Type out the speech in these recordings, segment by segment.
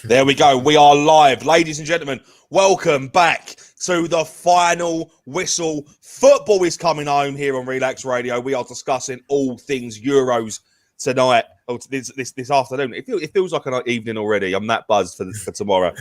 There we go. We are live. Ladies and gentlemen, welcome back to the final whistle. Football is coming home here on Relaks Radio. We are discussing all things Euros tonight, or this afternoon. It feels like an evening already. I'm that buzzed for tomorrow.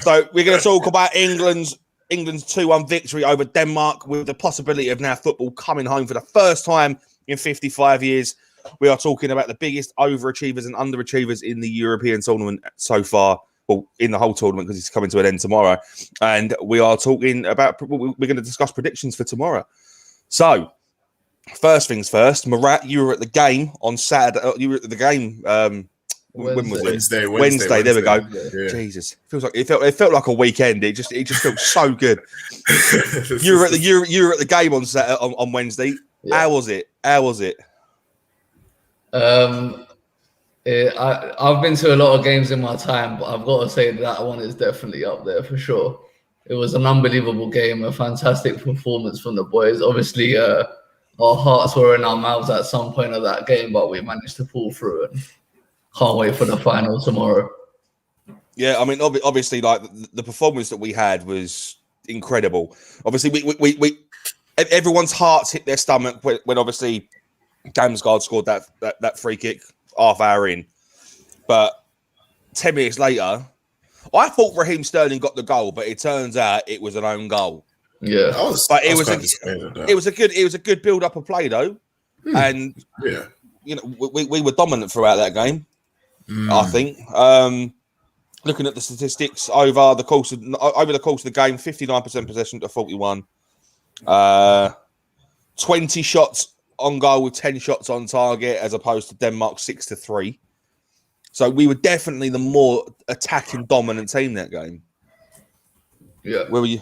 So we're going to talk about England's 2-1 victory over Denmark, with the possibility of now football coming home for the first time in 55 years. We are talking about the biggest overachievers and underachievers in the European tournament so far. Well, in the whole tournament, because it's coming to an end tomorrow. And we are talking about, we're going to discuss predictions for tomorrow. So, first things first, Murat, you were at the game on Saturday. You were at the game. When was it? Wednesday. There we go. Yeah. Jesus, it felt like a weekend. It just felt so good. You were at the game on Saturday, on Wednesday. Yeah. How was it? I've been to a lot of games in my time, but I've got to say that one is definitely up there for sure. It was an unbelievable game, a fantastic performance from the boys. Obviously, our hearts were in our mouths at some point of that game, but we managed to pull through and can't wait for the final tomorrow. Yeah, I mean, obviously, like the performance that we had was incredible. Obviously, we everyone's hearts hit their stomach when obviously Damsgaard scored that free kick half hour in, but 10 minutes later, I thought Raheem Sterling got the goal, but it turns out it was an own goal. Yeah, it was a good build up of play though, and yeah, you know, we were dominant throughout that game. I think. Looking at the statistics over the course of the game, 59% possession to 41, 20 shots on goal with 10 shots on target, as opposed to Denmark 6-3. So we were definitely the more attacking, dominant team that game. Yeah. Where were you?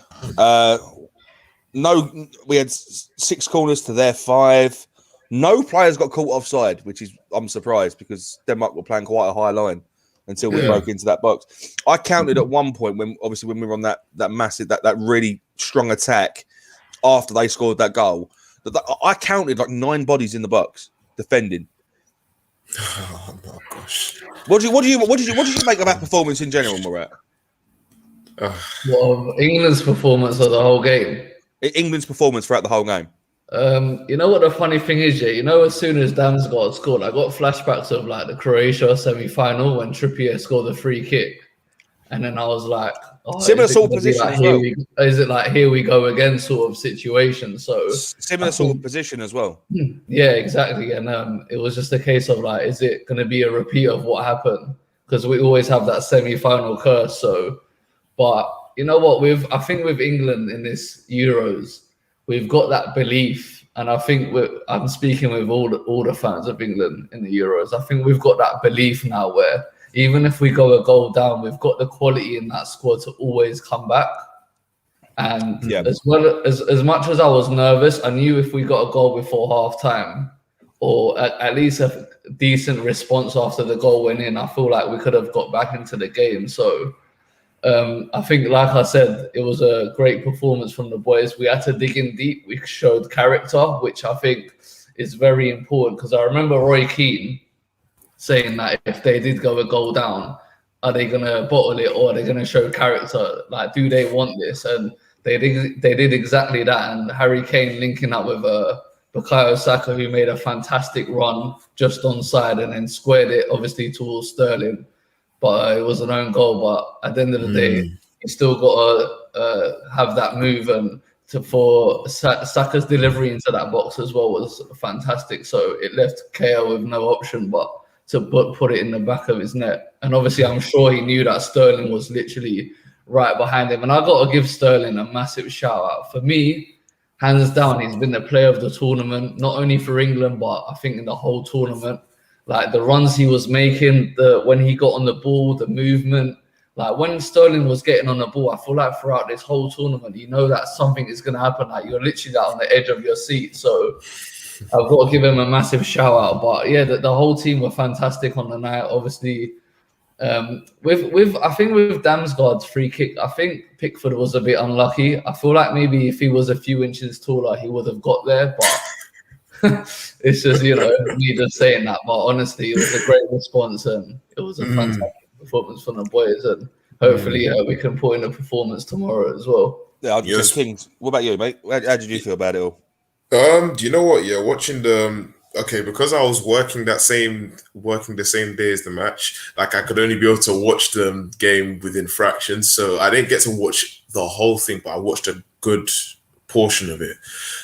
No, we had 6 corners to their 5. No players got caught offside, which is I'm surprised, because Denmark were playing quite a high line until we broke into that box. I counted at one point when we were on that massive, that really strong attack after they scored that goal. I counted like 9 bodies in the box defending. Oh my gosh! What did you make of that performance in general, Murat? Well, England's performance of the whole game. England's performance throughout the whole game. You know what the funny thing is, Jay? You know, as soon as Damsgaard scored, I got flashbacks of like the Croatia semi-final when Trippier scored the free kick, and then I was like, similar sort of position like, as well. Is it like here we go again sort of situation? So similar sort of position as well. Yeah, exactly. And it was just a case of like, is it going to be a repeat of what happened? Because we always have that semi-final curse. So, but you know what? I think with England in this Euros, we've got that belief, and I think I'm speaking with all the fans of England in the Euros. I think we've got that belief now where even if we go a goal down, we've got the quality in that squad to always come back. And as much as I was nervous, I knew if we got a goal before half time, or at least a decent response after the goal went in, I feel like we could have got back into the game. So I think, like I said, it was a great performance from the boys. We had to dig in deep. We showed character, which I think is very important, because I remember Roy Keane saying that if they did go a goal down, are they going to bottle it, or are they going to show character? Like, do they want this? And they did exactly that. And Harry Kane linking up with Bukayo Saka, who made a fantastic run just onside and then squared it, obviously, towards Sterling. But it was an own goal. But at the end of the day, you still got to have that move. And for Saka's delivery into that box as well was fantastic. So it left KO with no option but to put it in the back of his net. And obviously, I'm sure he knew that Sterling was literally right behind him. And I got to give Sterling a massive shout out. For me, hands down, he's been the player of the tournament, not only for England, but I think in the whole tournament. Like the runs he was making, when he got on the ball, the movement. Like when Sterling was getting on the ball, I feel like throughout this whole tournament, you know that something is going to happen. Like you're literally on the edge of your seat. So I've got to give him a massive shout out. But yeah, the whole team were fantastic on the night. Obviously, I think with Damsgaard's free kick, I think Pickford was a bit unlucky. I feel like maybe if he was a few inches taller, he would have got there. But it's just, me just saying that. But honestly, it was a great response and it was a fantastic performance from the boys, and hopefully we can put in a performance tomorrow as well. Yeah, Yes. Kingz. What about you, mate? How did you feel about it all? Do you know what? Yeah, watching because I was working the same day as the match. Like, I could only be able to watch the game within fractions, so I didn't get to watch the whole thing, but I watched a good portion of it.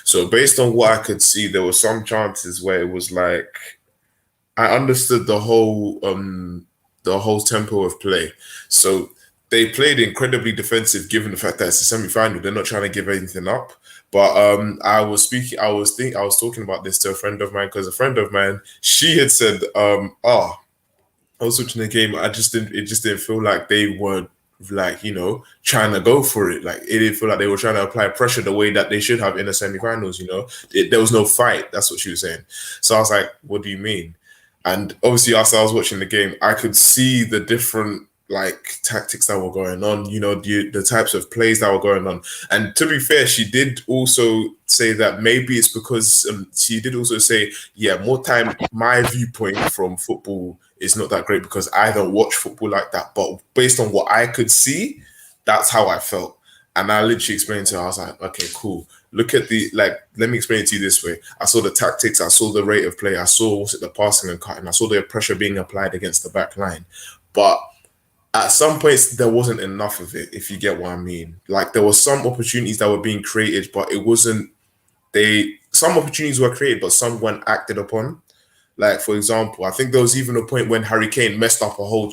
So based on what I could see, there were some chances where it was like I understood the whole tempo of play. So they played incredibly defensive, given the fact that it's a semi-final. They're not trying to give anything up. But I was talking about this to a friend of mine, because a friend of mine, she had said, I was watching the game. It just didn't feel like they were like, trying to go for it. Like, it didn't feel like they were trying to apply pressure the way that they should have in the semi-finals. There was no fight. That's what she was saying. So I was like, what do you mean? And obviously, as I was watching the game, I could see the different tactics that were going on, the types of plays that were going on. And to be fair, she did also say that maybe it's because she did also say, more time, my viewpoint from football is not that great because I don't watch football like that. But based on what I could see, that's how I felt. And I literally explained to her, I was like, okay, cool. Look at let me explain it to you this way. I saw the tactics, I saw the rate of play, I saw the passing and cutting, I saw the pressure being applied against the back line. But at some points, there wasn't enough of it, if you get what I mean. Like, there were some opportunities that were being created, but it wasn't, some opportunities were created, but some weren't acted upon. Like, for example, I think there was even a point when Harry Kane messed up a whole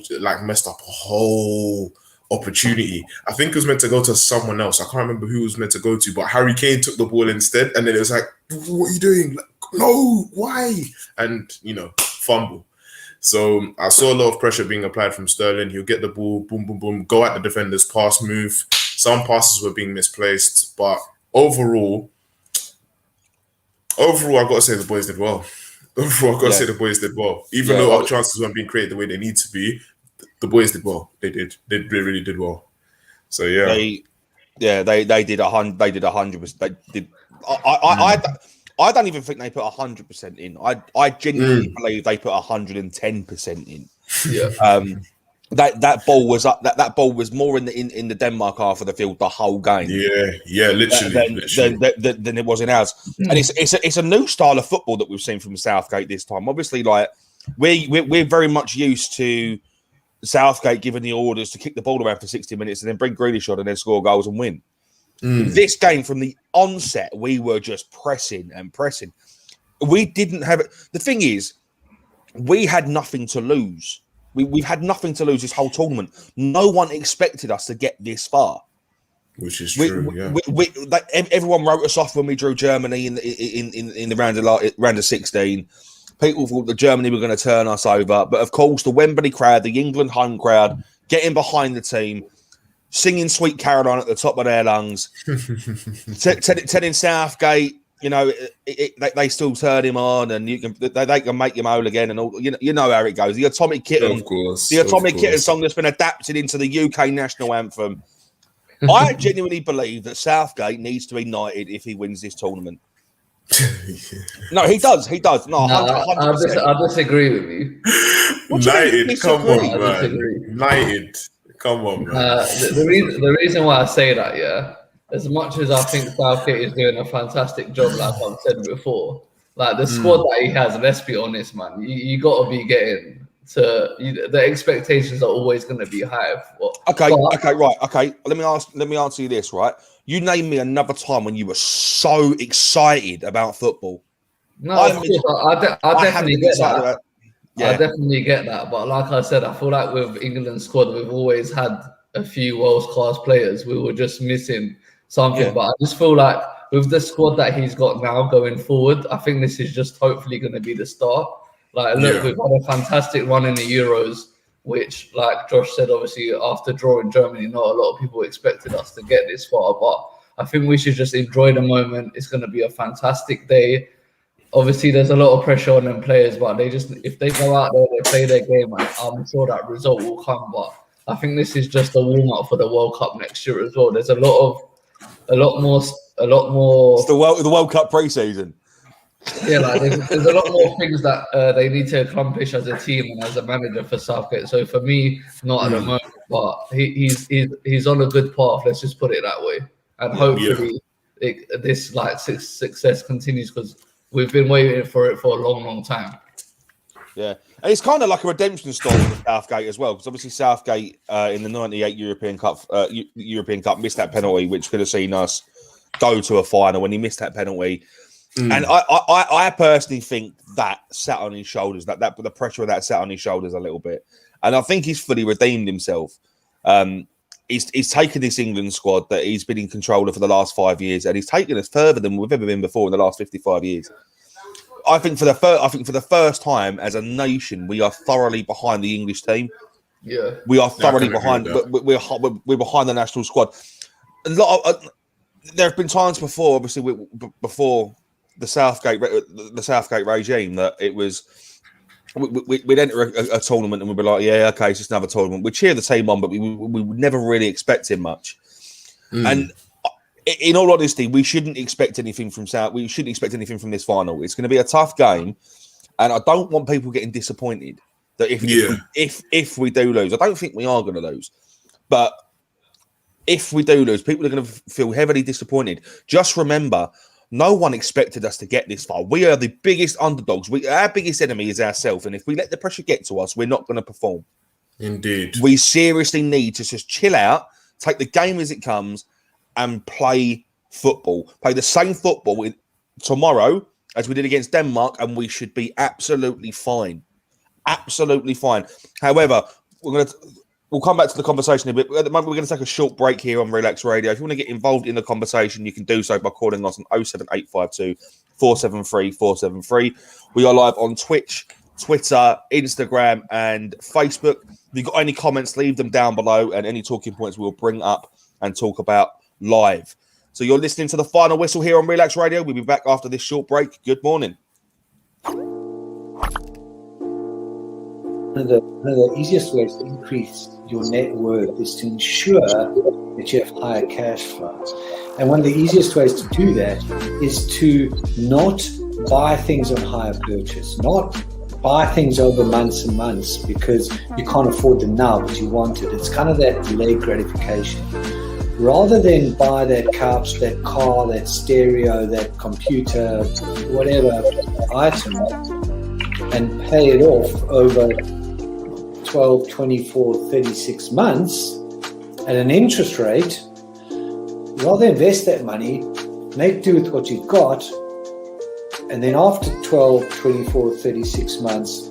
opportunity. I think it was meant to go to someone else. I can't remember who it was meant to go to, but Harry Kane took the ball instead, and then it was like, what are you doing? Like, no, why? And, fumble. So I saw a lot of pressure being applied from Sterling. He'll get the ball, boom, boom, boom, go at the defenders, pass, move. Some passes were being misplaced, but overall, I've got to say the boys did well. Even though our chances weren't being created the way they need to be, the boys did well. They really did well. So yeah, they did 100%. They did. I don't even think they put 100% in. I genuinely believe they put 110% in. Yeah. That ball was up. That ball was more in the Denmark half of the field the whole game. Yeah, literally. Than it was in ours. And it's a new style of football that we've seen from Southgate this time. Obviously, like we're very much used to Southgate giving the orders to kick the ball around for 60 minutes and then bring Grealish on and then score goals and win. This game, from the onset, we were just pressing and pressing. We didn't have it. The thing is, we had nothing to lose. We've had nothing to lose this whole tournament. No one expected us to get this far. Which is true. Everyone wrote us off when we drew Germany in the round of 16. People thought that Germany were going to turn us over, but of course, the Wembley crowd, the England home crowd, getting behind the team, singing "Sweet Caroline" at the top of their lungs, telling Southgate, they still turn him on, and they can make him whole again, and all. You know how it goes. The Atomic Kitten, of course, Kitten song that's been adapted into the UK national anthem. I genuinely believe that Southgate needs to be knighted if he wins this tournament. No, he does. No, 100%. I disagree with you. Knighted, come on, man. Knighted, come on, man. The reason why I say that, as much as I think Southgate is doing a fantastic job, like I've said before, like the squad that he has, let's be honest, man, you got to be getting to the expectations are always going to be high. Okay. Let me answer you this, right? You name me another time when you were so excited about football. No, I definitely get that. I definitely get that. But like I said, I feel like with England's squad, we've always had a few world-class players. We were just missing something. Yeah. But I just feel like with the squad that he's got now going forward, I think this is just hopefully going to be the start. Like, look, we've had a fantastic run in the Euros, which, like Josh said, obviously after drawing Germany, not a lot of people expected us to get this far. But I think we should just enjoy the moment. It's going to be a fantastic day. Obviously, there's a lot of pressure on them players, but if they go out there, they play their game, I'm sure that result will come. But I think this is just a warm-up for the World Cup next year as well. There's a lot more. It's the World Cup pre-season. Yeah, like there's a lot more things that they need to accomplish as a team and as a manager for Southgate. So for me, not at the moment, but he's on a good path. Let's just put it that way, and hopefully this like success continues because we've been waiting for it for a long time. Yeah, and it's kind of like a redemption story for Southgate as well, because obviously Southgate in the '98 European Cup missed that penalty, which could have seen us go to a final. When he missed that penalty. And I personally think that sat on his shoulders, that the pressure of that sat on his shoulders a little bit. And I think he's fully redeemed himself. He's taken this England squad that he's been in control of for the last 5 years, and he's taken us further than we've ever been before in the last 55 years. I think for the first time as a nation, we are thoroughly behind the English team. Yeah, we are thoroughly behind. We're behind the national squad. There have been times before, obviously, before the Southgate regime, that it was we'd enter a tournament and we'd be like, yeah, okay, it's just another tournament. We'd cheer the team on, but we would never really expect him much. And in all honesty, we shouldn't expect anything from this final. It's going to be a tough game, and I don't want people getting disappointed that if we do lose. I don't think we are going to lose, but if we do lose, people are going to feel heavily disappointed. Just remember, no one expected us to get this far. We are the biggest underdogs. Our biggest enemy is ourselves. And if we let the pressure get to us, we're not going to perform. Indeed. We seriously need to just chill out, take the game as it comes, and play football. Play the same football tomorrow as we did against Denmark, and we should be absolutely fine. Absolutely fine. However, we'll come back to the conversation a bit. At the moment, we're going to take a short break here on Relaks Radio. If you want to get involved in the conversation, you can do so by calling us on 07852 473 473. We are live on Twitch, Twitter, Instagram, and Facebook. If you've got any comments, leave them down below, and any talking points we'll bring up and talk about live. So you're listening to the final whistle here on Relaks Radio. We'll be back after this short break. Good morning. One of the easiest ways to increase your net worth is to ensure that you have higher cash flows. And one of the easiest ways to do that is to not buy things on hire purchase, not buy things over months and months because you can't afford them now, but you want it. It's kind of that delayed gratification. Rather than buy that couch, that car, that stereo, that computer, whatever item, and pay it off over 12, 24, 36 months at an interest rate, rather invest that money, make do with what you've got, and then after 12, 24, 36 months,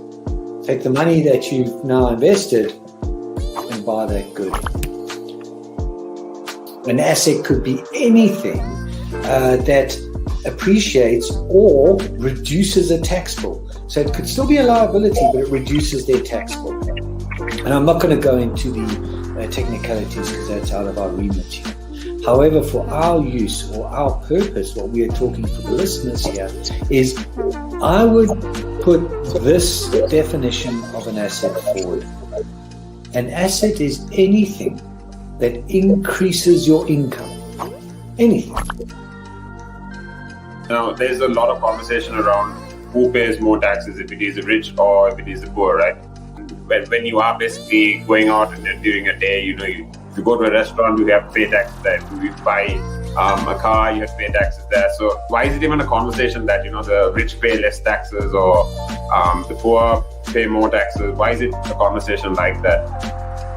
take the money that you've now invested and buy that good. An asset could be anything that appreciates or reduces a tax bill. So it could still be a liability, but it reduces their tax bill. And I'm not going to go into the technicalities because that's out of our remit here. However, for our use or our purpose, what we are talking for the listeners here is I would put this definition of an asset forward. An asset is anything that increases your income. Anything. Now, there's a lot of conversation around who pays more taxes, if it is the rich or if it is the poor, right? When you are basically going out and during a day, if you go to a restaurant, you have to pay taxes there. If you buy a car, you have to pay taxes there. So why is it even a conversation that, the rich pay less taxes or the poor pay more taxes? Why is it a conversation like that?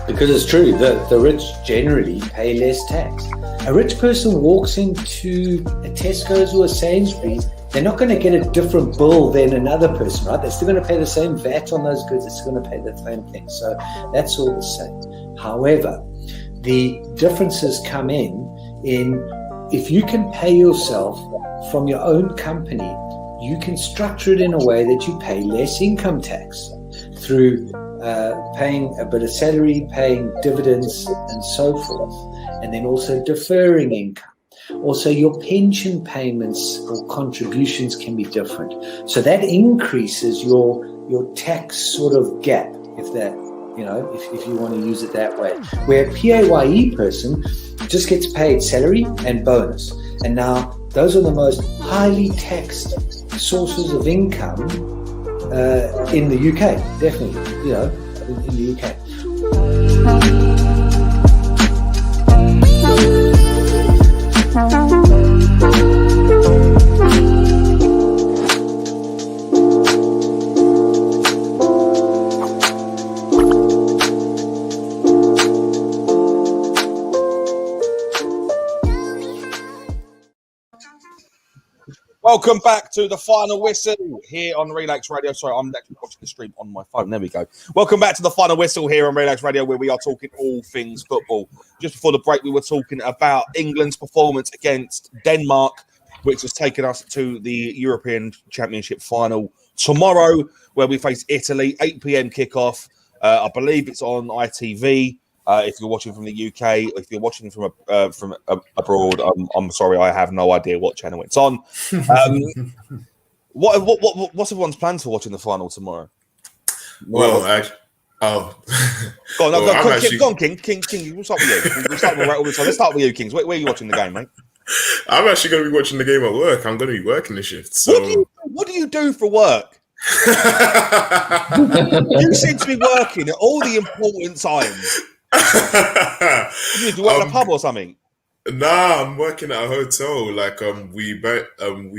Because it's true, the rich generally pay less tax. A rich person walks into a Tesco's or a Sainsbury's, they're not going to get a different bill than another person, right? They're still going to pay the same VAT on those goods. They're still going to pay the same thing. So that's all the same. However, the differences come in if you can pay yourself from your own company, you can structure it in a way that you pay less income tax through paying a bit of salary, paying dividends, and so forth, and then also deferring income. Also, your pension payments or contributions can be different. So that increases your tax sort of gap, if you want to use it that way. Where a PAYE person just gets paid salary and bonus. And now those are the most highly taxed sources of income in the UK, definitely, in the UK. Welcome back to the final whistle here on Relaks Radio. Sorry, I'm actually watching the stream on my phone. There we go. Welcome back to the final whistle here on Relaks Radio, where we are talking all things football. Just before the break, we were talking about England's performance against Denmark, which has taken us to the European Championship final tomorrow, where we face Italy, 8 p.m. kickoff. I believe it's on ITV. If you're watching from the UK, if you're watching from abroad, I'm sorry, I have no idea what channel it's on. What's everyone's plans for watching the final tomorrow? Well, go on, King. We'll start with you. We'll start with Let's start with you, Kings. Where are you watching the game, mate? I'm actually going to be watching the game at work. I'm going to be working this shift. So what do you do for work? You seem to be working at all the important times. Do you work at a pub or something? Nah, I'm working at a hotel. Like we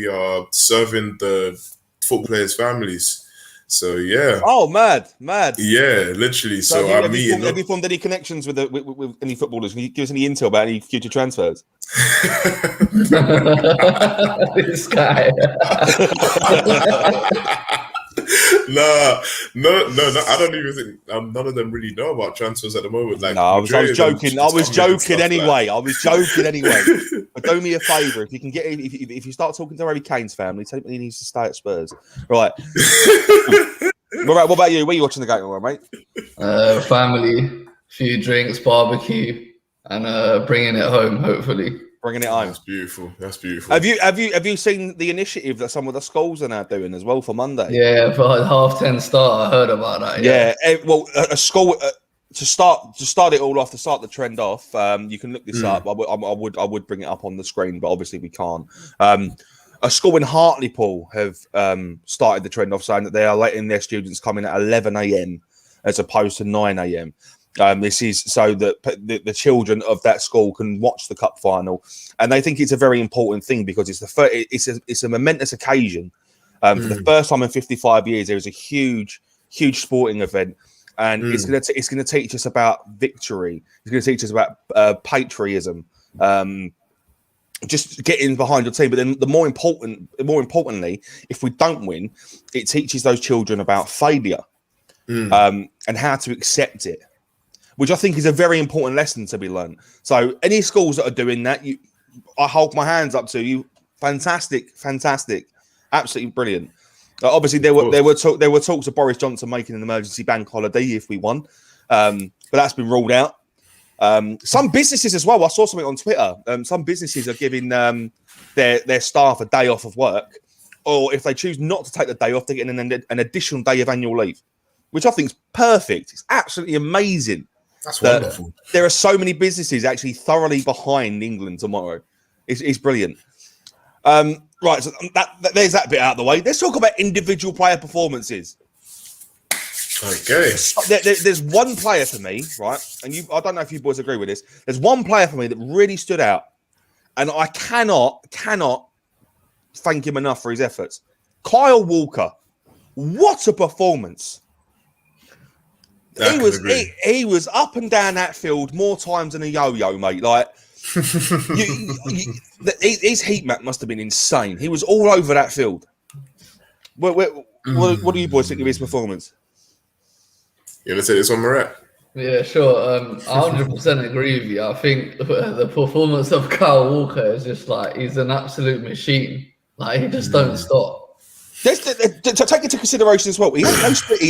are serving the football players' families. So yeah. Oh, mad. Yeah, literally. So have you formed any connections with any footballers? Can you give us any intel about any future transfers? This guy. No. I don't even think none of them really know about transfers at the moment. Like, no, I was joking. I was joking anyway. But do me a favour, if you can if you start talking to Harry Kane's family, tell him he needs to stay at Spurs. Right. What about you? Where are you watching the game, mate? Family, few drinks, barbecue, and bringing it home. Hopefully. Bringing it home. That's beautiful. Have you seen the initiative that some of the schools are now doing as well for Monday? Yeah, for 10:30 start, I heard about that. Yeah. Well, a school to start it all off, to start the trend off. You can look this up. I would bring it up on the screen, but obviously we can't. A school in Hartlepool have started the trend off, saying that they are letting their students come in at 11 a.m. as opposed to 9 a.m. This is so that the children of that school can watch the cup final, and they think it's a very important thing because it's a momentous occasion. For the first time in 55 years, there is a huge sporting event, and it's going to teach us about victory. It's going to teach us about patriotism, just getting behind your team. But then more importantly, if we don't win, it teaches those children about failure and how to accept it, which I think is a very important lesson to be learned. So any schools that are doing that, I hold my hands up to you. Fantastic, absolutely brilliant. Obviously, there were talks of Boris Johnson making an emergency bank holiday if we won, but that's been ruled out. Some businesses as well. I saw something on Twitter. Some businesses are giving their staff a day off of work, or if they choose not to take the day off, they're getting an additional day of annual leave, which I think is perfect. It's absolutely amazing. That's wonderful. There are so many businesses actually thoroughly behind England tomorrow. It's brilliant. Right, so there's that bit out of the way. Let's talk about individual player performances. Okay. There's one player for me, right? And I don't know if you boys agree with this. There's one player for me that really stood out, and I cannot thank him enough for his efforts. Kyle Walker. What a performance! He was up and down that field more times than a yo-yo, mate. Like his heat map must have been insane. He was all over that field. What do you boys think of his performance? You want to say this one, Murat? Yeah, sure. I 100% agree with you. I think the performance of Kyle Walker is just like he's an absolute machine. Like he just don't stop. To take into consideration as well, he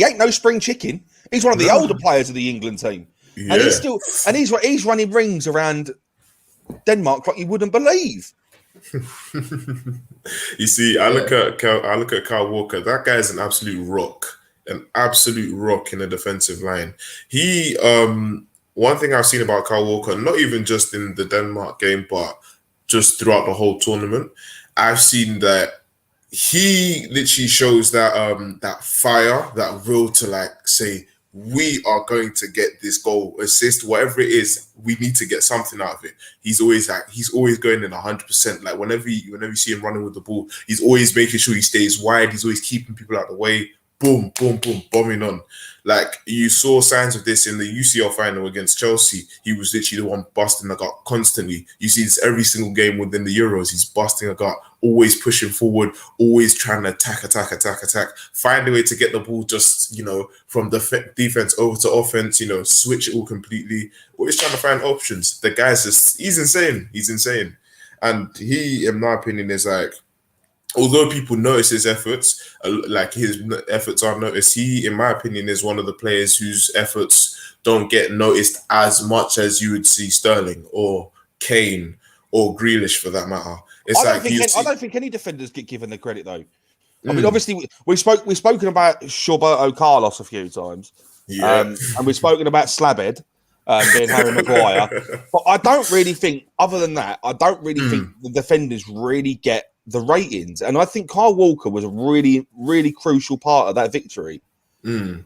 ain't no spring chicken. He's one of the older players of the England team, and he's running rings around Denmark like you wouldn't believe. You see, I look at Kyle Walker. That guy is an absolute rock in the defensive line. He one thing I've seen about Kyle Walker, not even just in the Denmark game, but just throughout the whole tournament, I've seen that he literally shows that that fire, that will to like say we are going to get this goal, assist, whatever it is. We need to get something out of it. He's always going in 100%. Like whenever you see him running with the ball, he's always making sure he stays wide. He's always keeping people out of the way. Boom, boom, boom, bombing on. Like you saw signs of this in the UCL final against Chelsea. He was literally the one busting a gut constantly. You see this every single game within the Euros. He's busting a gut, always pushing forward, always trying to attack, find a way to get the ball just, from the defense over to offense, switch it all completely. Always trying to find options. The guy's he's insane. He's insane. And he, in my opinion, is like, although people notice his efforts, like his efforts are noticed, he, in my opinion, is one of the players whose efforts don't get noticed as much as you would see Sterling or Kane or Grealish, for that matter. I don't think any defenders get given the credit though. I mean, obviously, we've spoken about Roberto Carlos a few times, and we've spoken about Slabhead being Harry Maguire, but I don't really think, other than that, think the defenders really get the ratings, and I think Kyle Walker was a really, really crucial part of that victory. I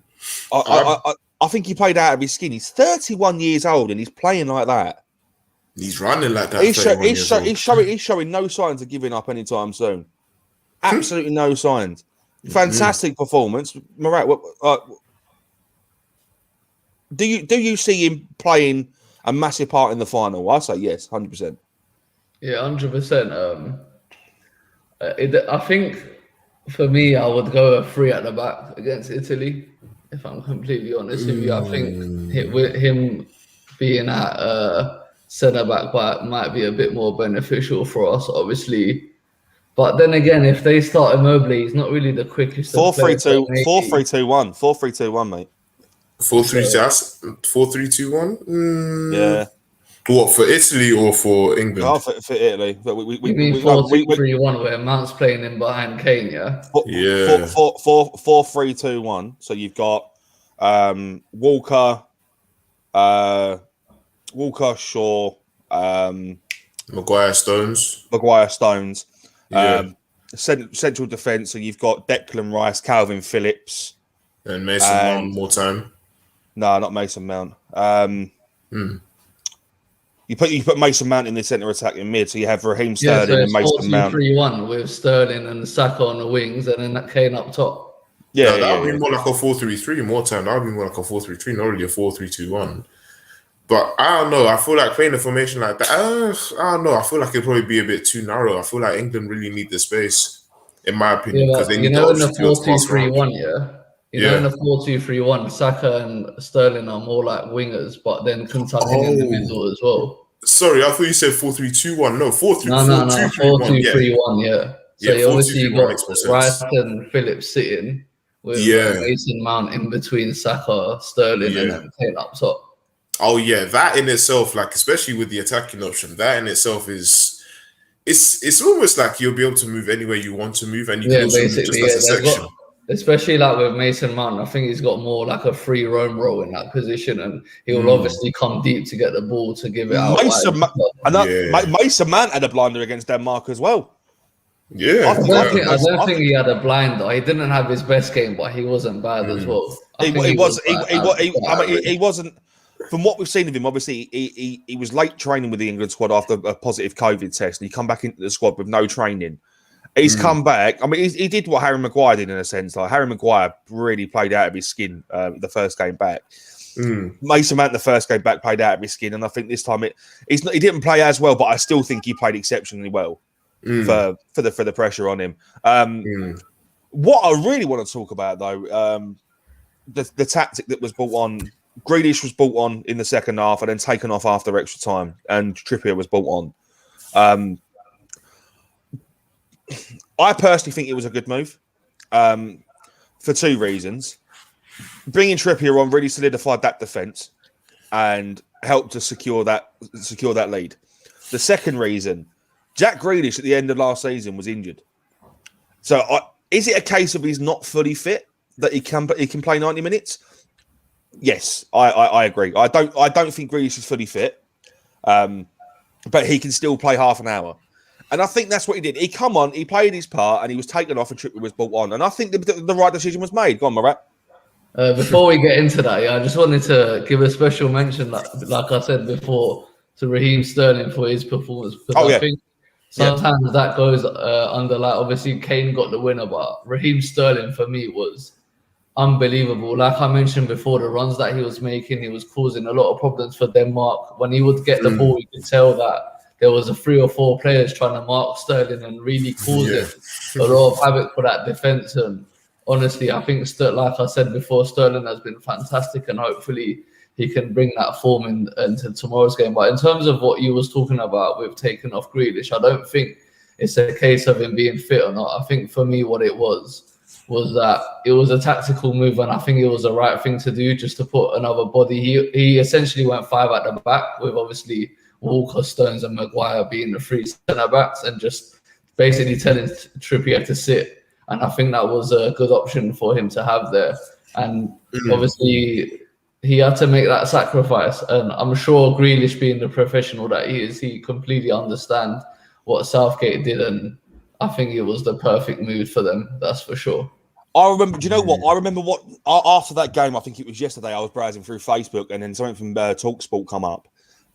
think he played out of his skin. He's 31 years old and he's playing like that. He's running like that. He's showing no signs of giving up anytime soon. Absolutely no signs. Fantastic performance, Murat. Do you see him playing a massive part in the final? I say yes, 100%. Yeah, 100%. I think for me, I would go a 3 at the back against Italy. If I'm completely honest with you, I think with him being at centre back might be a bit more beneficial for us, obviously. But then again, if they start Immobile, he's not really the quickest. 4-3-2, 4-3-2-1, 4-3-2-1, mate. 4-3-2-1. Yeah. What, for Italy or for England? Oh, for Italy. But we mean 4-2-3-1, where Mount's playing in behind Kane, yeah? 4-3-2-1. So you've got Walker, Shaw, Maguire, Stones. Central defence. So you've got Declan Rice, Calvin Phillips, and Mason Mount. More time. No, not Mason Mount. You put Mason Mount in the centre attacking mid, so you have Raheem Sterling and Mason Mount. 4-2-3-1 with Sterling and Saka on the wings, and then Kane up top. Yeah, that would be more like a 4-3-3. More time, that would be more like a 4-3-3, not really a 4-3-2-1. But I don't know. I feel like playing a formation like that. I don't know. I feel like it'd probably be a bit too narrow. I feel like England really need the space, in my opinion, because they need in the 4-2-3-1. In the 4-2-3-1, Saka and Sterling are more like wingers, but then can tuck in the middle as well. Sorry, I thought you said 4-3-2-1. No, 4-2-3-1. Yeah. So you obviously got Rice and Phillips sitting with Mason Mount in between Saka, Sterling, and then Kane up top. Oh yeah, that in itself, like especially with the attacking option, that in itself is it's almost like you'll be able to move anywhere you want to move, and you can also move just as a section. Especially like with Mason Mount, I think he's got more like a free roam role in that position, and he will obviously come deep to get the ball to give it out. Mason Mount had a blinder against Denmark as well. Yeah, I don't think he had a blinder. He didn't have his best game, but he wasn't bad as well. He wasn't. From what we've seen of him, obviously he was late training with the England squad after a positive COVID test, and he come back into the squad with no training. He's come back. I mean, he did what Harry Maguire did in a sense. Like Harry Maguire really played out of his skin the first game back. Mason Mount the first game back played out of his skin, and I think this time he didn't play as well, but I still think he played exceptionally well for the pressure on him. What I really want to talk about though, the tactic that was brought on. Grealish was brought on in the second half and then taken off after extra time, and Trippier was brought on. I personally think it was a good move for two reasons. Bringing Trippier on really solidified that defence and helped to secure that lead. The second reason, Jack Grealish at the end of last season was injured. So is it a case of he's not fully fit that he can play 90 minutes? Yes, I agree. I don't think Grealish is fully fit, but he can still play half an hour. And I think that's what he did. He come on, he played his part, and he was taken off and Trippier was brought on. And I think the right decision was made. Go on, Murat. Before we get into that, I just wanted to give a special mention, like I said before, to Raheem Sterling for his performance. Because I think sometimes that goes under, like, obviously Kane got the winner, but Raheem Sterling for me was unbelievable. Like I mentioned before, the runs that he was making, he was causing a lot of problems for Denmark. When he would get the ball, you could tell that there was 3 or 4 players trying to mark Sterling and really causing a lot of havoc for that defense. And honestly, I think, like I said before, Sterling has been fantastic, and hopefully he can bring that form into tomorrow's game. But in terms of what you was talking about with taking off Grealish, I don't think it's a case of him being fit or not. I think for me what it was that it was a tactical move, and I think it was the right thing to do, just to put another body. He essentially went 5 at the back, with obviously Walker, Stones and Maguire being the 3 centre-backs, and just basically telling Trippier to sit. And I think that was a good option for him to have there. And obviously he had to make that sacrifice. And I'm sure Grealish, being the professional that he is, he completely understands what Southgate did. And I think it was the perfect move for them, that's for sure. I remember, do you know what? I remember what, after that game, I think it was yesterday, I was browsing through Facebook, and then something from TalkSport come up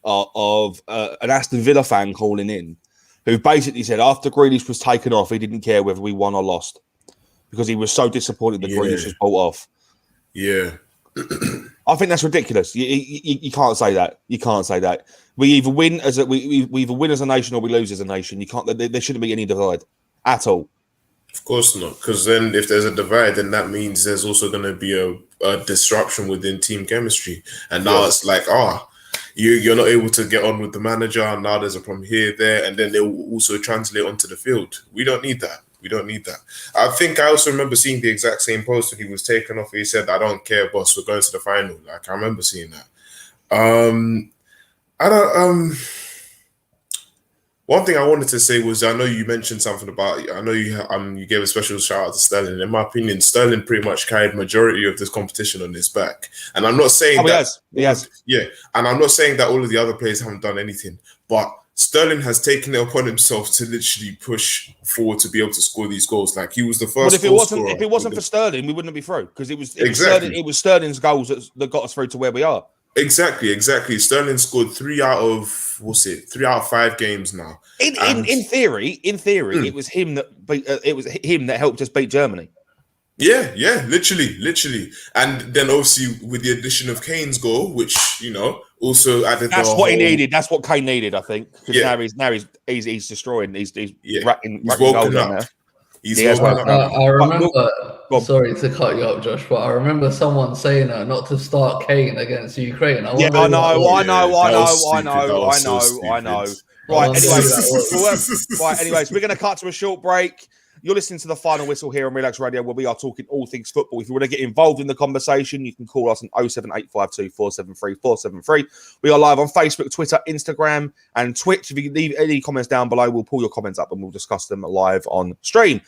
of an Aston Villa fan calling in, who basically said after Grealish was taken off, he didn't care whether we won or lost, because he was so disappointed that Grealish was brought off. Yeah. I think that's ridiculous. You can't say that. You can't say that. We either win as we either win as a nation or we lose as a nation. You can't. There shouldn't be any divide at all. Of course not, because then if there's a divide, then that means there's also going to be a disruption within team chemistry. And now it's like, you're not able to get on with the manager. And now there's a problem here, there, and then they will also translate onto the field. We don't need that. We don't need that. I think I also remember seeing the exact same post when he was taken off. He said, "I don't care, boss. We're going to the final." Like, I remember seeing that. One thing I wanted to say was, I know you mentioned something about, I know you gave a special shout out to Sterling. In my opinion, Sterling pretty much carried majority of this competition on his back. And I'm not saying he has. Yeah. And I'm not saying that all of the other players haven't done anything, but Sterling has taken it upon himself to literally push forward to be able to score these goals. Like, he was the first. But if it wasn't for Sterling, we wouldn't be through, because it was Sterling's goals that got us through to where we are. Exactly. Sterling scored 3 out of 5 games now. In theory, it was him that helped us beat Germany. Yeah, literally. And then obviously with the addition of Kane's goal, which, also added. That's what he needed. That's what Kane needed, I think. Because now he's destroying. He's racking goals now. I remember. Sorry to cut you up, Josh, but I remember someone saying not to start Kane against Ukraine. I know. Right. Anyways, we're going to cut to a short break. You're listening to the Final Whistle here on Relaks Radio, where we are talking all things football. If you want to get involved in the conversation, you can call us on 07852 473 473. We are live on Facebook, Twitter, Instagram, and Twitch. If you leave any comments down below, we'll pull your comments up and we'll discuss them live on stream.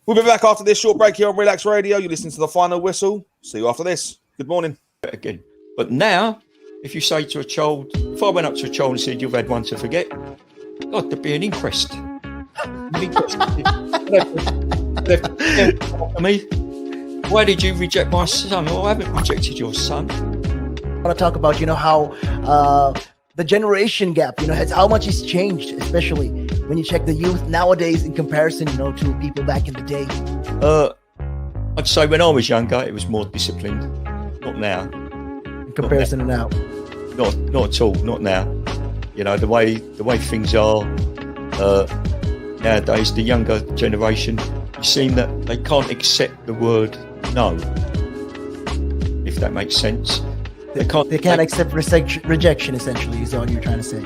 We'll be back after this short break here on Relaks Radio. You're listening to the Final Whistle. See you after this. Good morning. Again. But now, if you say to a child, if I went up to a child and said, "You've had one to forget," God, there'd be an inquest. Me, why did you reject my son? Well, I haven't rejected your son. I want to talk about, how the generation gap, how much it's changed, especially when you check the youth nowadays in comparison, to people back in the day. I'd say when I was younger, it was more disciplined. Not now. In comparison to now. Not at all. Not now. The way things are. Nowadays, the younger generation, you seem that they can't accept the word no, if that makes sense. They can't accept rejection, essentially, is all you're trying to say.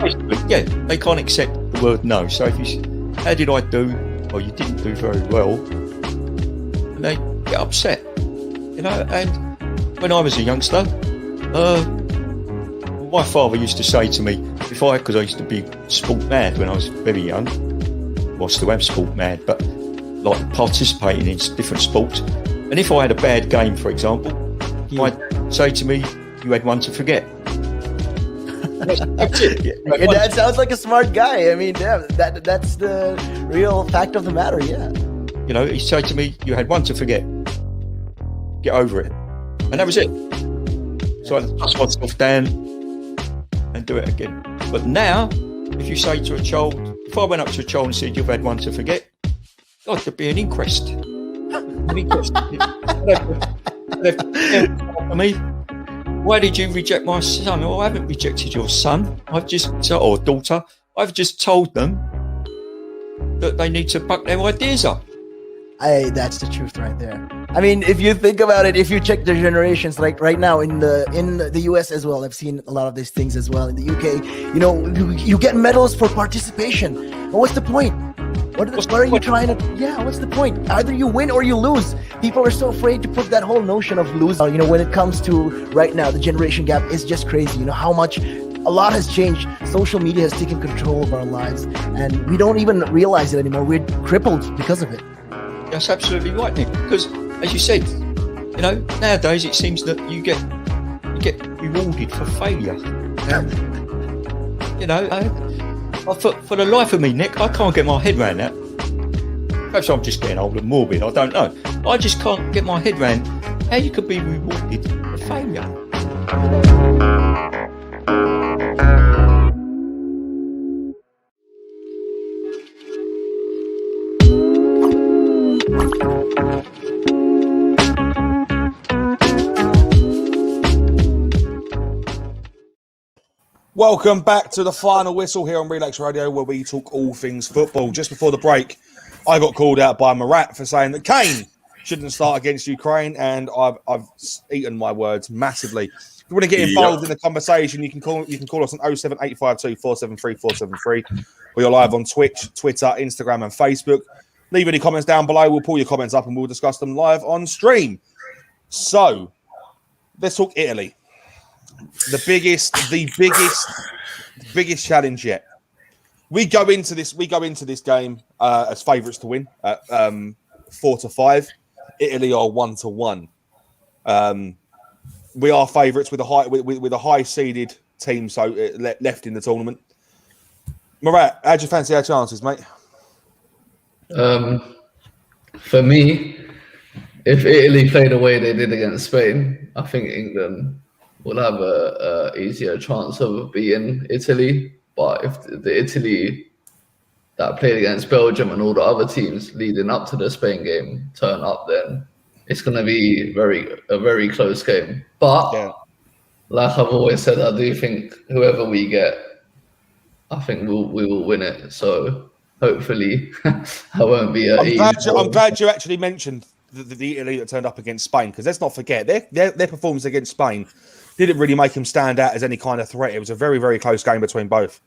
Yeah, they can't accept the word no. So if you say, "How did I do?" Or "You didn't do very well," and they get upset. And when I was a youngster, my father used to say to me, because I used to be sport mad when I was very young. I still am sport mad, but like participating in different sports. And if I had a bad game, for example, he'd say to me, "You had one to forget." That's it. Your dad sounds like a smart guy. I mean, yeah, that's the real fact of the matter. Yeah. You know, he said to me, "You had one to forget. Get over it," and that was it. So I dust myself down and do it again. But now, if you say to a child, if I went up to a child and said, "You've had one to forget," God, there'd be an inquest. An inquest. For me, why did you reject my son? Oh, I haven't rejected your son. Or daughter. I've just told them that they need to buck their ideas up. That's the truth right there. I mean, if you think about it, if you check the generations, like right now in the US as well, I've seen a lot of these things as well in the UK. You know, you get medals for participation. But what's the point? What are you trying to? Yeah, what's the point? Either you win or you lose. People are so afraid to put that whole notion of losing. You know, when it comes to right now, the generation gap is just crazy. You know how much. A lot has changed. Social media has taken control of our lives, and we don't even realize it anymore. We're crippled because of it. That's absolutely right, Nick. Because, as you said, you know, nowadays it seems that you get rewarded for failure. You know, for the life of me, Nick, I can't get my head around that. Perhaps I'm just getting old and morbid. I don't know. I just can't get my head around how you could be rewarded for failure. Welcome back to the final whistle here on Relaks Radio, where we talk all things football. Just before the break, I got called out by Murat for saying that Kane shouldn't start against Ukraine, and I've eaten my words massively. If you want to get involved in the conversation, you can call us on 07852 473 473, or you're live on Twitch, Twitter, Instagram, and Facebook. Leave any comments down below. We'll pull your comments up and we'll discuss them live on stream. So let's talk Italy. The biggest challenge yet. We go into this game as favourites to win at 4-5. Italy are 1-1. We are favourites with a high seeded team left in the tournament. Murat, how do you fancy our chances, mate? For me, if Italy play the way they did against Spain, I think England will have a easier chance of beating Italy. But if the Italy that played against Belgium and all the other teams leading up to the Spain game turn up, then it's going to be a very close game. But like I've always said, I do think whoever we get, I think we will win it. So hopefully, I won't be. I'm glad you actually mentioned the Italy that turned up against Spain, because let's not forget their performance against Spain didn't really make him stand out as any kind of threat. It was a very, very close game between both.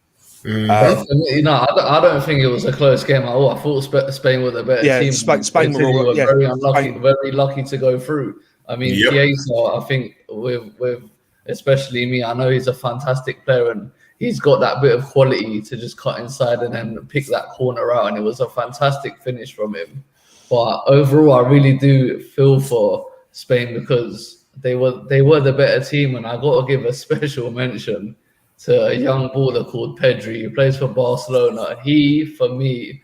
I don't think it was a close game at all. I thought Spain were the better team. Spain were very unlucky, very lucky to go through. I mean, Chiesa, I think with especially me, I know he's a fantastic player and he's got that bit of quality to just cut inside and then pick that corner out. And it was a fantastic finish from him. But overall, I really do feel for Spain because they were the better team, and I got to give a special mention to a young baller called Pedri, who plays for Barcelona. He, for me,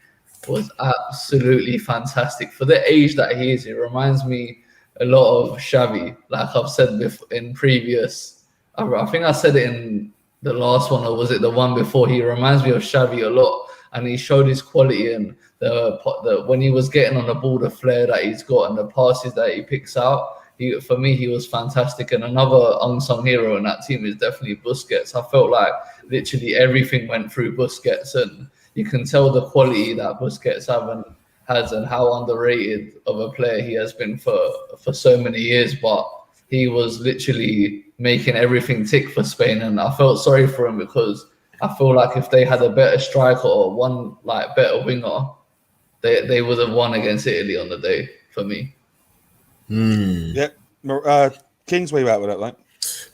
was absolutely fantastic. For the age that he is, he reminds me a lot of Xavi. Like I've said in previous, I think I said it in the last one, or was it the one before? He reminds me of Xavi a lot, and he showed his quality in the when he was getting on the ball, the flair that he's got and the passes that he picks out. For me, he was fantastic. And another unsung hero in that team is definitely Busquets. I felt like literally everything went through Busquets, and you can tell the quality that Busquets has and how underrated of a player he has been for so many years. But he was literally making everything tick for Spain, and I felt sorry for him because I feel like if they had a better striker or one better winger, they would have won against Italy on the day for me. Yep. Kingz, where you at with that, mate?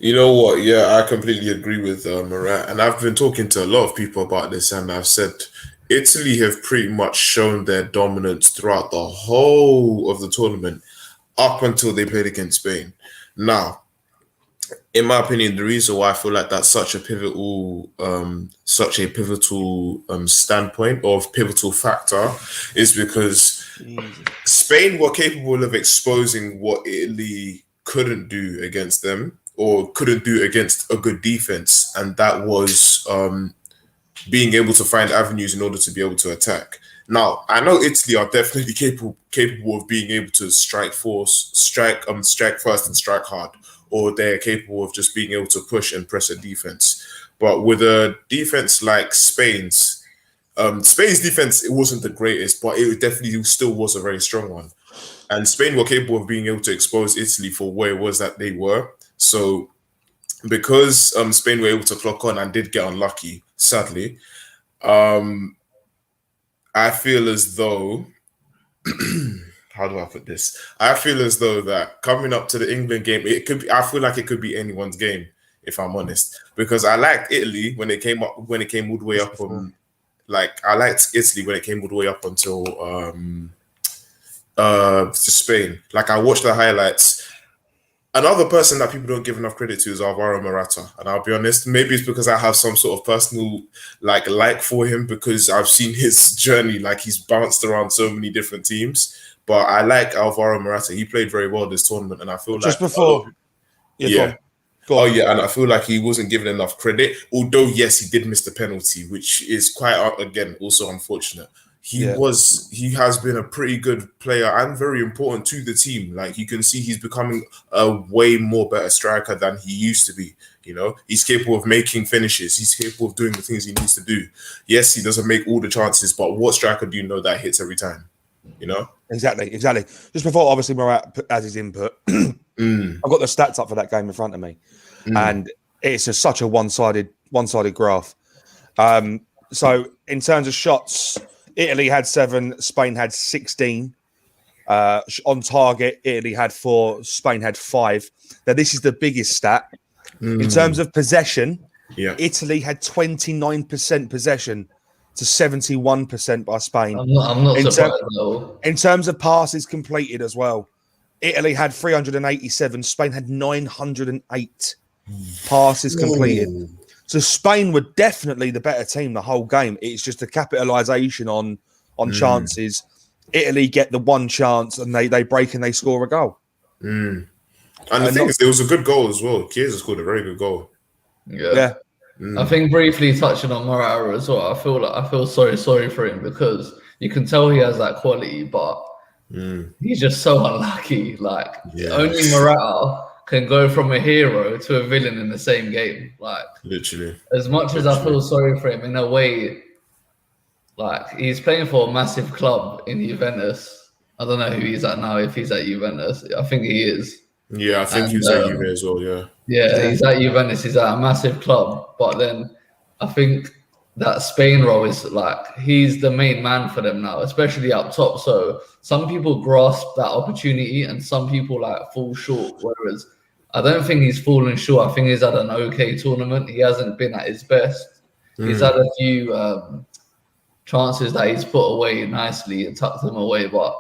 You know what? Yeah, I completely agree with Murat. And I've been talking to a lot of people about this, and I've said Italy have pretty much shown their dominance throughout the whole of the tournament up until they played against Spain. Now, in my opinion, the reason why I feel like that's such a pivotal standpoint or pivotal factor is because Spain were capable of exposing what Italy couldn't do against them or couldn't do against a good defense, and that was being able to find avenues in order to be able to attack. Now, I know Italy are definitely capable of being able to strike first and strike hard, or they're capable of just being able to push and press a defense. But with a defense like Spain's defense, it wasn't the greatest, but it definitely still was a very strong one. And Spain were capable of being able to expose Italy for where it was that they were. So because Spain were able to clock on and did get unlucky, sadly, I feel as though, how do I put this? I feel as though that coming up to the England game, I feel like it could be anyone's game, if I'm honest, because I liked Italy when it came all the way up I liked Italy when it came all the way up until to Spain. Like, I watched the highlights. Another person that people don't give enough credit to is Alvaro Morata, and I'll be honest, maybe it's because I have some sort of personal like for him because I've seen his journey. Like, he's bounced around so many different teams, but I like Alvaro Morata. He played very well this tournament, and I feel just like before, Go on. And I feel like he wasn't given enough credit. Although yes, he did miss the penalty, which is quite again also unfortunate. He has been a pretty good player and very important to the team. Like, you can see he's becoming a way more better striker than he used to be. You know, he's capable of making finishes. He's capable of doing the things he needs to do. Yes, he doesn't make all the chances, but what striker do you know that hits every time? You know? Exactly. Just before, obviously, Murat has his input, I've got the stats up for that game in front of me, and it's just such a one-sided graph. So in terms of shots, Italy had 7, Spain had 16. On target, Italy had 4, Spain had 5. Now, this is the biggest stat. In terms of possession, Italy had 29% possession to 71% by Spain. I'm not surprised though. In terms of passes completed as well, Italy had 387, Spain had 908 passes completed. So Spain were definitely the better team the whole game. It's just a capitalisation on chances. Italy get the one chance and they break and they score a goal. And the thing is, there was a good goal as well. Chiesa scored a very good goal. Yeah. I think briefly touching on Morata as well, I feel sorry for him because you can tell he has that quality, but he's just so unlucky. Like, only Morata can go from a hero to a villain in the same game. Like, literally. As much as I feel sorry for him, in a way, like, he's playing for a massive club in Juventus. I don't know who he's at now, if he's at Juventus. I think he is. Yeah, I think he's at Juve as well, Yeah, he's at Juventus. He's at a massive club. But then I think that Spain role is like, he's the main man for them now, especially up top. So some people grasp that opportunity and some people like fall short. Whereas I don't think he's fallen short. I think he's had an okay tournament. He hasn't been at his best. He's had a few chances that he's put away nicely and tucked them away. But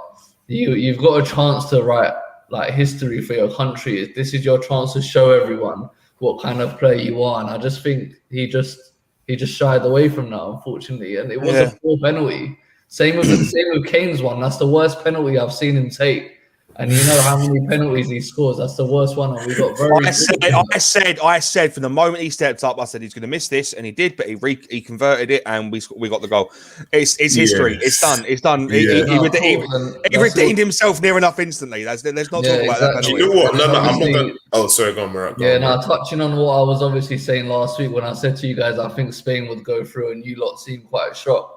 you've got a chance to write like history for your country. This is your chance to show everyone what kind of player you are. And I just think he just shied away from that, unfortunately. And it was a poor penalty. Same with King's one. That's the worst penalty I've seen him take. And you know how many penalties he scores. That's the worst one. And we got I said from the moment he stepped up, I said he's going to miss this, and he did. But he converted it, and we got the goal. It's history. It's done. It's done. He redeemed himself near enough instantly. Let's not talk about that penalty. You know what? No, I'm not going. Oh, sorry, go on, Murat. Touching on what I was obviously saying last week when I said to you guys, I think Spain would go through, and you lot seemed quite shocked.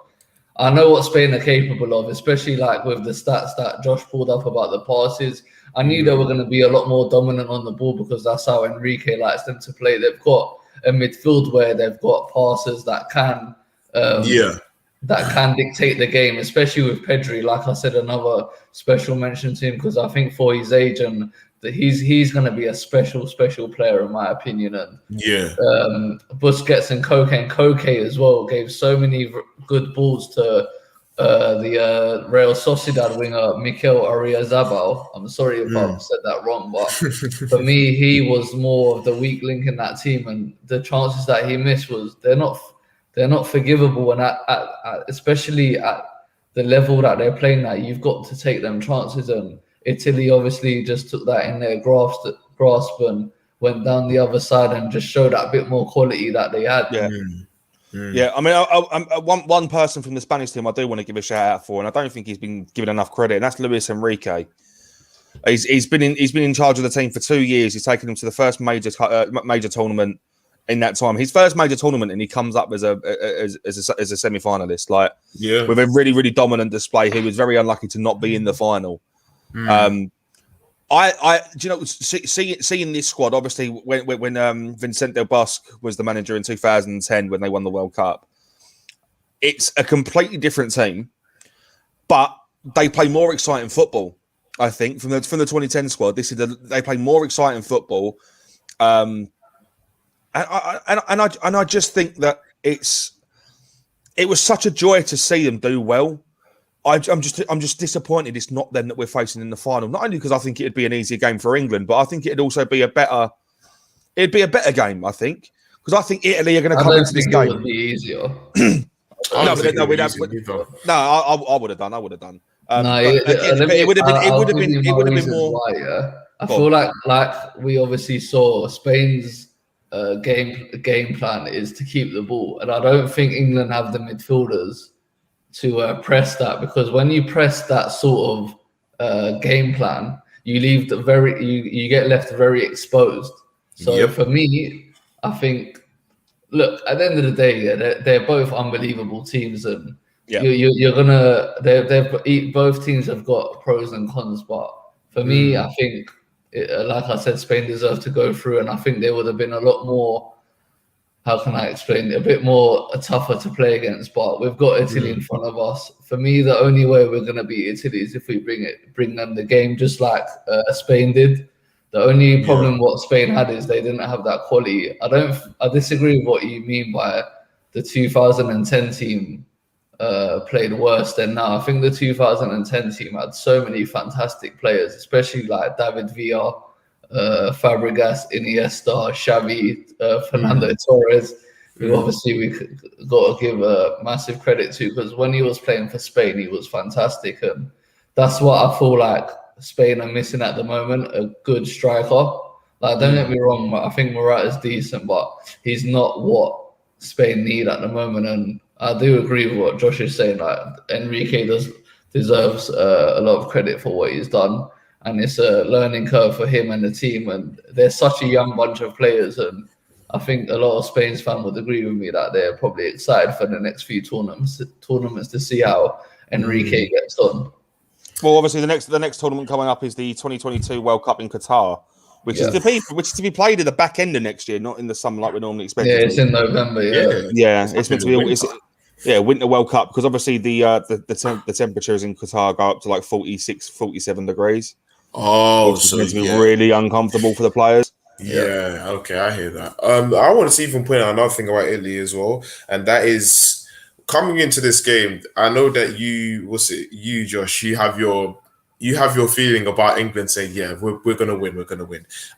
I know what Spain are capable of, especially like with the stats that Josh pulled up about the passes. I knew they were going to be a lot more dominant on the ball because that's how Enrique likes them to play. They've got a midfield where they've got passes that can dictate the game, especially with Pedri. Like I said, another special mention to him because I think for his age and that he's going to be a special player in my opinion. And Busquets and Koke as well gave so many good balls to the Real Sociedad winger Mikel Oyarzabal. I'm sorry if I've said that wrong, but for me, he was more of the weak link in that team, and the chances that he missed they're not forgivable, and especially at the level that they're playing at, you've got to take them chances. And Italy obviously just took that in their grasp and went down the other side and just showed that bit more quality that they had. Yeah. Yeah, I mean, one person from the Spanish team I do want to give a shout out for, and I don't think he's been given enough credit, and that's Luis Enrique. He's been in charge of the team for 2 years. He's taken them to the first major tournament in that time. His first major tournament, and he comes up as a semi-finalist, with a really, really dominant display. He was very unlucky to not be in the final. Seeing this squad, obviously, when Vincent Del Bosque was the manager in 2010 when they won the World Cup, it's a completely different team, but they play more exciting football. I think from the 2010 squad, they play more exciting football, and I just think that it was such a joy to see them do well. I'm just disappointed it's not them that we're facing in the final. Not only because I think it'd be an easier game for England, but I think it'd also be a better game. I think because I think Italy are going to come into this game. It would be easier. I would have done. It would have been more. Why, I feel like we obviously saw Spain's game plan is to keep the ball, and I don't think England have the midfielders to press that, because when you press that sort of game plan, you leave you get left very exposed. So for me, I think, look, at the end of the day, they're both unbelievable teams, and both teams have got pros and cons. But for me, I think, like I said, Spain deserved to go through, and I think they would have been a lot more. How can I explain it? A bit more tougher to play against, but we've got Italy in front of us. For me, the only way we're going to beat Italy is if we bring them the game, just like Spain did. The only problem what Spain had is they didn't have that quality. I disagree with what you mean by the 2010 team played worse than now. I think the 2010 team had so many fantastic players, especially like David Villa, Fabregas, Iniesta, Xavi, Fernando Torres, who obviously we got to give massive credit to, because when he was playing for Spain, he was fantastic, and that's what I feel like Spain are missing at the moment, a good striker. Like, don't get me wrong, I think Murat is decent, but he's not what Spain need at the moment, and I do agree with what Josh is saying. Like, Enrique deserves a lot of credit for what he's done. And it's a learning curve for him and the team. And they're such a young bunch of players. And I think a lot of Spain's fans would agree with me that they're probably excited for the next few tournaments to see how Enrique gets on. Well, obviously, the next tournament coming up is the 2022 World Cup in Qatar, which is to be played at the back end of next year, not in the summer like we normally expect. Yeah, it's in November. Yeah, it's meant to be. Winter World Cup, because obviously the temperatures in Qatar go up to like 46, 47 degrees. Oh, so it's meant to be really uncomfortable for the players. Yeah, okay, I hear that. I want to even point out another thing about Italy as well, and that is coming into this game. I know that you, Josh, you have your feeling about England saying, we're gonna win.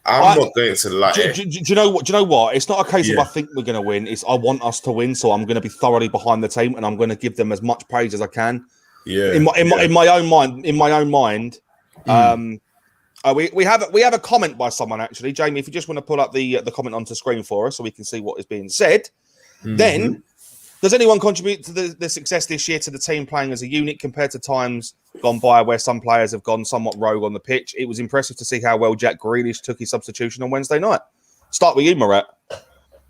I'm not going to lie. Do you know what? It's not a case of I think we're gonna win. It's I want us to win, so I'm gonna be thoroughly behind the team, and I'm gonna give them as much praise as I can. Yeah. In my own mind. We have a comment by someone, actually. Jamie, if you just want to pull up the comment onto screen for us so we can see what is being said. Then, does anyone contribute to the success this year to the team playing as a unit compared to times gone by where some players have gone somewhat rogue on the pitch? It was impressive to see how well Jack Grealish took his substitution on Wednesday night. Start with you, Murat.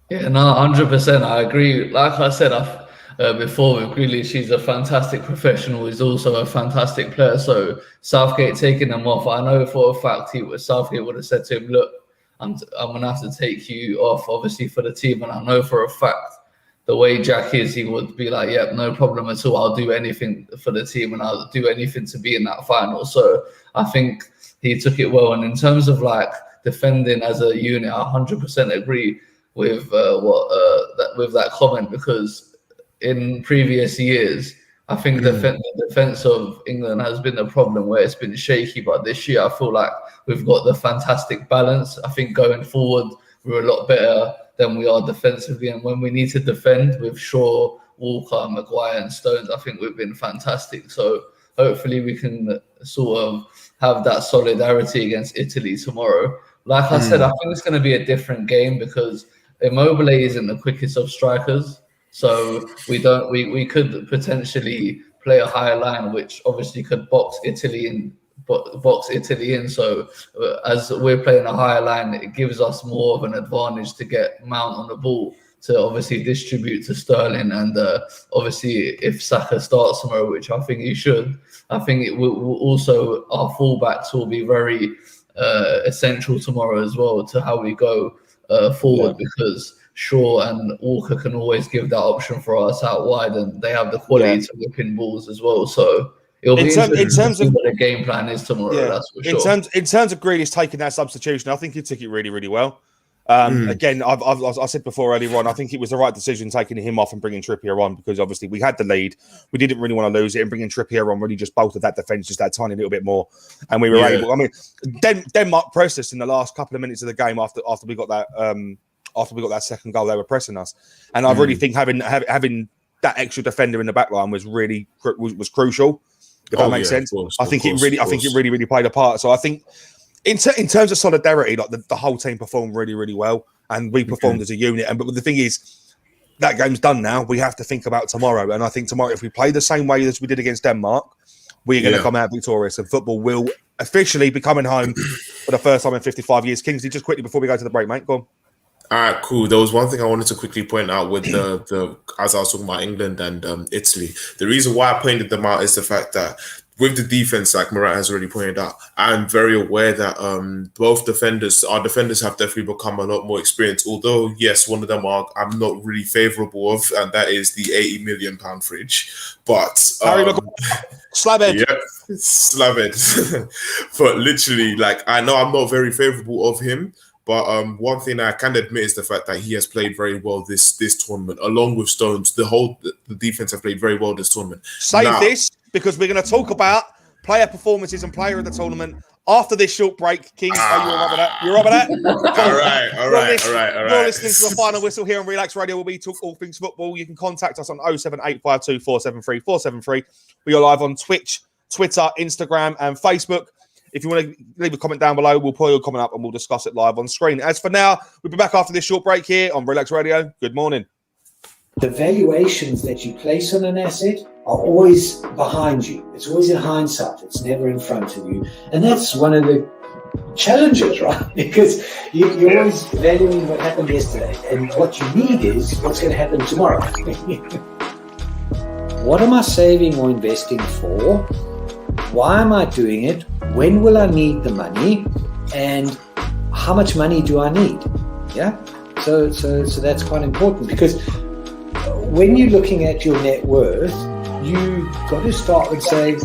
Yeah, no, 100%. I agree. Like I said before with Grealish, he's a fantastic professional. He's also a fantastic player. So Southgate taking him off, I know for a fact Southgate would have said to him, look, I'm going to have to take you off, obviously, for the team. And I know for a fact the way Jack is, he would be like, yep, no problem at all. I'll do anything for the team and I'll do anything to be in that final. So I think he took it well. And in terms of like defending as a unit, I 100% agree with that comment, because in previous years, I think the defense of England has been the problem where it's been shaky. But this year, I feel like we've got the fantastic balance. I think going forward, we're a lot better than we are defensively. And when we need to defend with Shaw, Walker, Maguire and Stones, I think we've been fantastic. So hopefully we can sort of have that solidarity against Italy tomorrow. Like I said, I think it's going to be a different game because Immobile isn't the quickest of strikers. So we could potentially play a higher line, which obviously could box Italy in. So as we're playing a higher line, it gives us more of an advantage to get Mount on the ball to obviously distribute to Sterling. And obviously if Saka starts tomorrow, which I think he should, I think it will also, our fullbacks will be very essential tomorrow as well to how we go forward, because Shaw and Walker can always give that option for us out wide, and they have the quality to whip in balls as well. So it'll be in terms of what the game plan is tomorrow. That's for sure. In terms of Grealish taking that substitution, I think he took it really, really well. Again, I said before earlier on, I think it was the right decision taking him off and bringing Trippier on, because obviously we had the lead. We didn't really want to lose it, and bringing Trippier on really just bolted that defence just that tiny little bit more. And we were able. I mean, Denmark pressed us in the last couple of minutes of the game after we got that second goal. They were pressing us, and I really think having that extra defender in the back line was crucial. If that makes sense, I think it really played a part. So I think in terms of solidarity, like the whole team performed really, really well, and we performed as a unit. But the thing is, that game's done now. We have to think about tomorrow, and I think tomorrow, if we play the same way as we did against Denmark, we're going to come out victorious, and football will officially be coming home for the first time in 55 years. Kingsley, just quickly before we go to the break, mate, go on. All right, cool. There was one thing I wanted to quickly point out with the as I was talking about England and Italy. The reason why I pointed them out is the fact that with the defense, like Murat has already pointed out, I'm very aware that our defenders have definitely become a lot more experienced. Although, yes, one of them I'm not really favourable of, and that is the £80 million fridge. But Slabhead. Yeah, Slabhead. But literally, like, I know I'm not very favourable of him. But one thing I can admit is the fact that he has played very well this tournament, along with Stones. The defense have played very well this tournament. Save this, because we're going to talk about player performances and player of the tournament after this short break. Kingz, are you all right with that? You're all right with that? All right. You're listening to the final whistle here on Relaks Radio, where we talk all things football. You can contact us on 07852 473 473. We are live on Twitch, Twitter, Instagram, and Facebook. If you want to leave a comment down below, we'll pull your comment up and we'll discuss it live on screen. As for now, we'll be back after this short break here on Relaks Radio. Good morning. The valuations that you place on an asset are always behind you. It's always in hindsight. It's never in front of you. And that's one of the challenges, right? Because you're always valuing what happened yesterday. And what you need is what's going to happen tomorrow. What am I saving or investing for? Why am I doing it? When will I need the money? And how much money do I need? Yeah. So that's quite important, because when you're looking at your net worth, you got to start with saying,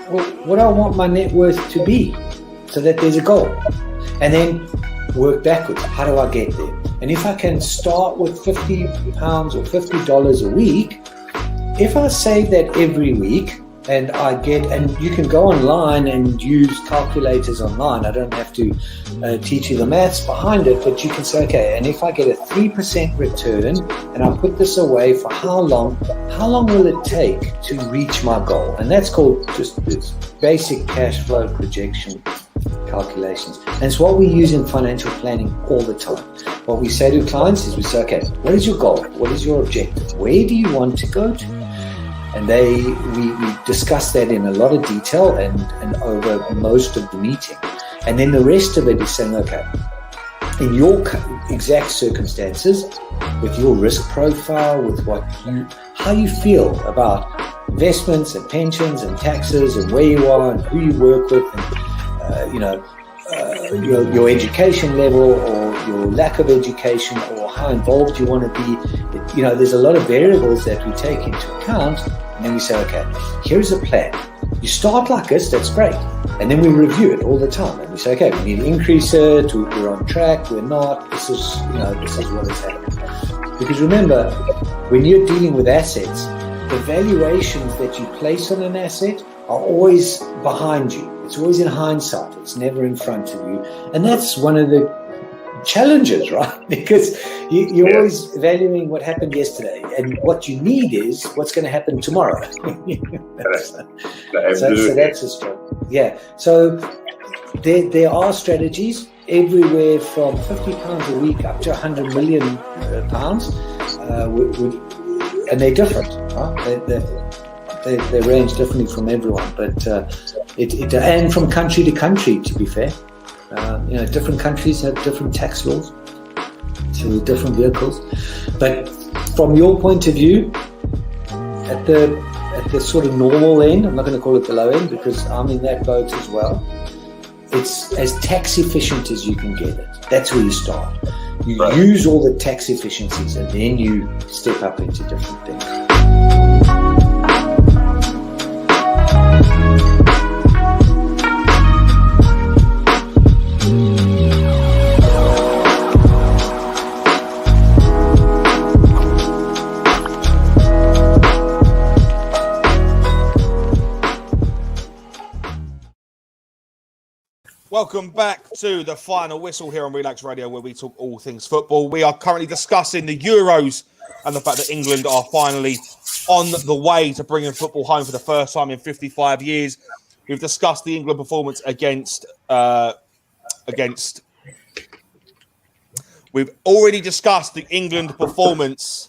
well, what do I want my net worth to be, so that there's a goal, and then work backwards. How do I get there? And if I can start with £50 or $50 a week, if I save that every week, and you can go online and use calculators online. I don't have to teach you the maths behind it, but you can say, okay, and if I get a 3% return and I put this away for how long will it take to reach my goal? And that's called just this basic cash flow projection calculations. And it's what we use in financial planning all the time. What we say to clients is we say, okay, what is your goal? What is your objective? Where do you want to go to? And we discuss that in a lot of detail and over most of the meeting. And then the rest of it is saying, okay, in your exact circumstances, with your risk profile, with how you feel about investments and pensions and taxes and where you are and who you work with, and your education level or your lack of education or how involved you want to be. There's a lot of variables that we take into account, and then we say, okay, here's a plan. You start like this, that's great. And then we review it all the time. And we say, okay, we need to increase it, we're on track, we're not, this is what is happening. Because remember, when you're dealing with assets, the valuations that you place on an asset are always behind you. It's always in hindsight. It's never in front of you. And that's one of the challenges, right? Because you're always valuing what happened yesterday, and what you need is what's going to happen tomorrow. so that's a struggle. Yeah. So there are strategies everywhere from £50 a week up to £100 million, and they're different. Right? They range differently from everyone, but and from country to country, to be fair. Different countries have different tax laws, so different vehicles. But from your point of view, at the sort of normal end, I'm not going to call it the low end because I'm in that boat as well. It's as tax efficient as you can get it. That's where you start. You use all the tax efficiencies, and then you step up into different things. Welcome back to the final whistle here on Relaks Radio, where we talk all things football. We are currently discussing the Euros and the fact that England are finally on the way to bringing football home for the first time in 55 years. We've discussed the England performance against. We've already discussed the England performance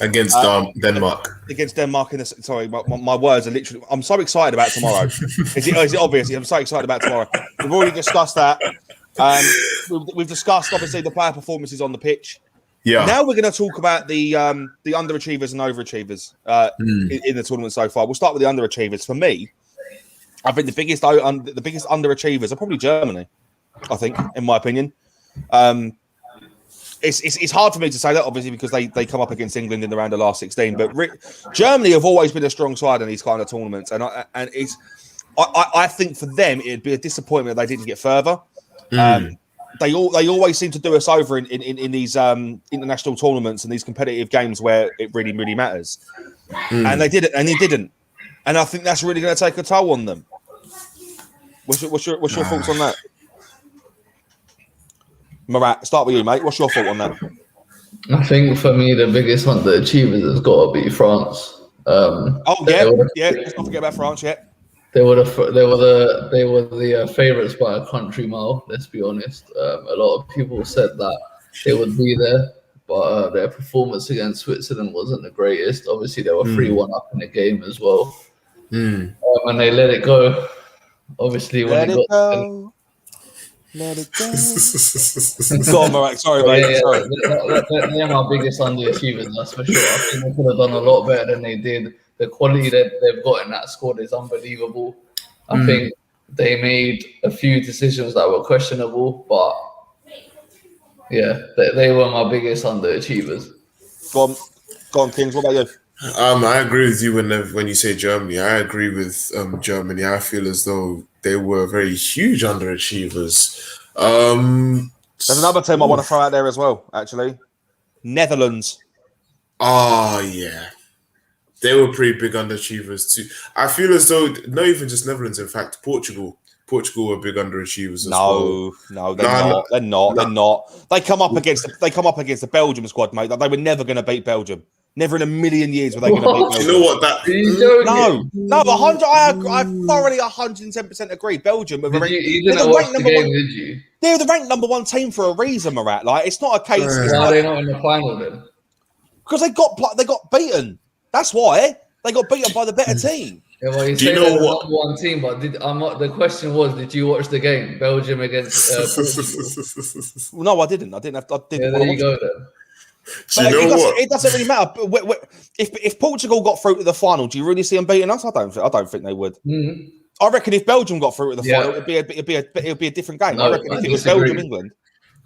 against Denmark. Against Denmark in this. Sorry, my words are literally. I'm so excited about tomorrow. Is it obvious? I'm so excited about tomorrow. We've already discussed that. We've discussed obviously the player performances on the pitch. Yeah. Now we're going to talk about the underachievers and overachievers in the tournament so far. We'll start with the underachievers. For me, I think the biggest underachievers are probably Germany. I think, in my opinion. It's hard for me to say that, obviously, because they come up against England in the round of last 16. But Germany have always been a strong side in these kind of tournaments, and I think for them it'd be a disappointment if they didn't get further. They always seem to do us over in these international tournaments and these competitive games where it really, really matters. And they did it, and he didn't. And I think that's really going to take a toll on them. What's your thoughts on that? Murat, start with you, mate. What's your thought on that? I think for me, the biggest one, the achievers, has got to be France. Let's not forget about France. Yeah, they were the favourites by a country mile. Let's be honest. A lot of people said that they would be there, but their performance against Switzerland wasn't the greatest. Obviously, they were 3-1 up in the game as well, and they let it go. Obviously, Let it go. Go on, Murat. Sorry, mate. Sorry. They're my biggest underachievers, that's for sure. I think they could have done a lot better than they did. The quality that they've got in that squad is unbelievable. I think they made a few decisions that were questionable, but yeah, they were my biggest underachievers. Go on, Kingz. What about you? I agree with you when you say Germany. I agree with Germany. I feel as though they were very huge underachievers. There's another team I want to throw out there as well, actually. Netherlands. Oh, yeah. They were pretty big underachievers too. I feel as though, not even just Netherlands, in fact, Portugal were big underachievers as well. No, they're not. They come up against the Belgium squad, mate. They were never going to beat Belgium. Never in a million years were they going to beat Belgium. You know what? No, 100. I thoroughly 110% agree. Belgium. You didn't watch the game, did you? They're the ranked number one team for a reason, Murat. Like, it's not a case. Why are they not in the final then? Because they got beaten. That's why they got beaten by the better team. Yeah, well, you know what? Number one team, but the question was, did you watch the game, Belgium against Portugal? No, I didn't. I didn't. Yeah, there you go then. It doesn't really matter. If Portugal got through to the final, do you really see them beating us? I don't think they would. Mm-hmm. I reckon if Belgium got through to the final, it'd be a different game. I reckon if it was Belgium, England.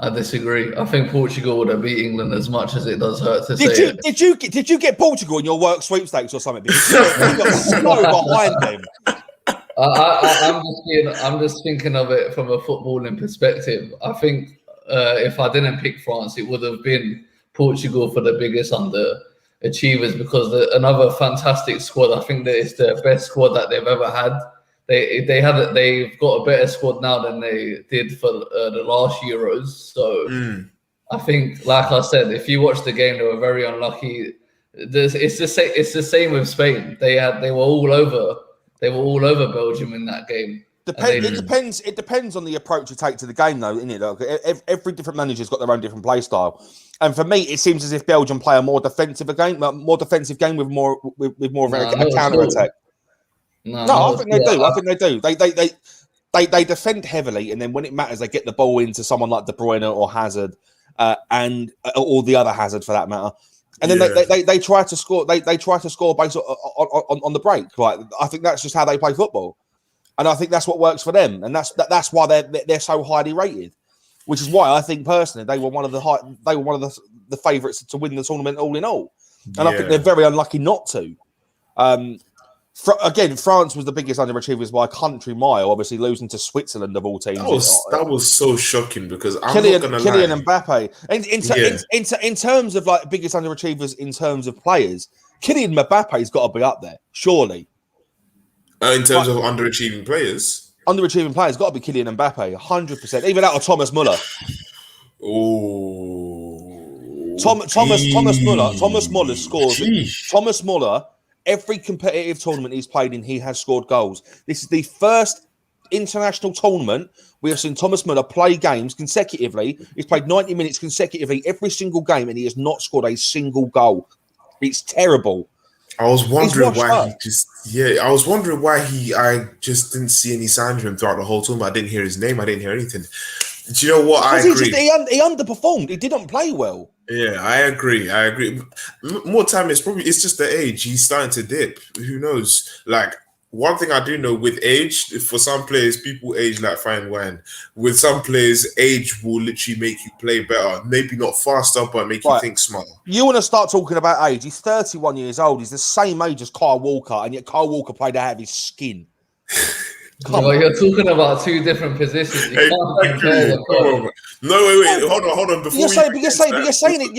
I disagree. I think Portugal would have beat England as much as it does hurt to say. Did you get Portugal in your work sweepstakes or something? Because you got snow behind them. I'm just thinking of it from a footballing perspective. I think if I didn't pick France, it would have been Portugal for the biggest under, achievers because another fantastic squad. I think that it's the best squad that they've ever had. They've got a better squad now than they did for the last Euros. So I think, like I said, if you watch the game, they were very unlucky. It's the same with Spain. They were all over Belgium in that game. It depends on the approach you take to the game, though, isn't it? Like, every different manager's got their own different play style, and for me, it seems as if Belgium play a more defensive game with more of a counter attack. No, I think they do. I think they do. They defend heavily, and then when it matters, they get the ball into someone like De Bruyne or Hazard, or the other Hazard for that matter. And then they try to score. They try to score based on the break. Like, I think that's just how they play football, and I think that's what works for them. And that's why they're so highly rated. Which is why I think personally they were one of the favourites to win the tournament all in all. And I think they're very unlucky not to. Again, France was the biggest underachievers by a country mile, obviously losing to Switzerland of all teams. That was so shocking because Kylian Mbappe. In terms of like biggest underachievers in terms of players, Kylian Mbappe's got to be up there, surely. In terms of underachieving players? Underachieving players got to be Kylian Mbappe, 100%. Even out of Thomas Muller. Oh, Thomas Muller scores. Thomas Muller, every competitive tournament he's played in, he has scored goals. This is the first international tournament we have seen Thomas Muller play games consecutively. He's played 90 minutes consecutively every single game, and he has not scored a single goal. It's terrible. I was wondering why I just didn't see any signs of him throughout the whole tournament. I didn't hear his name. I didn't hear anything. Do you know what? I agree. He underperformed. He didn't play well. Yeah, I agree. More time, it's just the age. He's starting to dip. Who knows? Like, one thing I do know with age, for some players, people age like fine wine. With some players, age will literally make you play better. Maybe not faster, but make you think smarter. You want to start talking about age. He's 31 years old. He's the same age as Kyle Walker, and yet Kyle Walker played out of his skin. You're talking about two different positions. You can't compare them. No, wait. Hold on. You're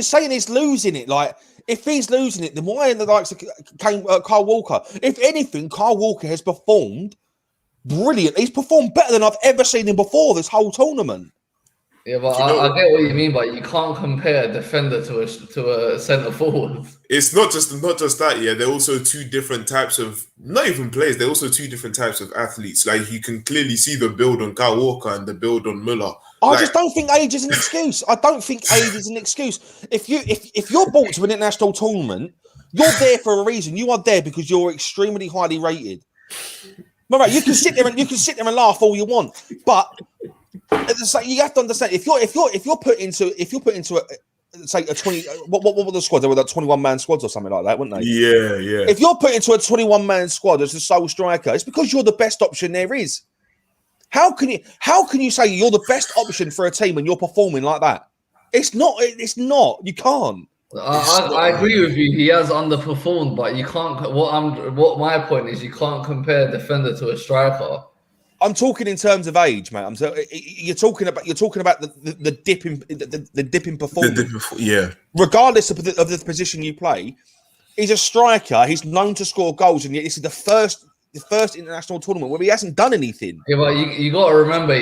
saying he's losing it. Like, if he's losing it, then why in the likes of Kyle Walker? If anything, Kyle Walker has performed brilliant. He's performed better than I've ever seen him before this whole tournament. Yeah, but I get what you mean, but you can't compare a defender to a centre forward. It's not just that. Yeah, they're also two different types of, not even players. They're also two different types of athletes. Like, you can clearly see the build on Kyle Walker and the build on Muller. I just don't think age is an excuse. If you're brought to an international tournament, you're there for a reason. You are there because you're extremely highly rated. Right, you can sit there and laugh all you want, but you have to understand if you're put into say a 20, what were the squad? They were like 21-man squads or something like that, weren't they? Yeah. If you're put into a 21-man squad as the sole striker, it's because you're the best option there is. How can you say you're the best option for a team when you're performing like that? It's not. You can't. I agree with you. He has underperformed, but you can't. What my point is, you can't compare a defender to a striker. I'm talking in terms of age, mate. You're talking about the dip in performance. Yeah. Regardless of the position you play, he's a striker. He's known to score goals, and yet this is the first international tournament where he hasn't done anything. Yeah, but you got to remember,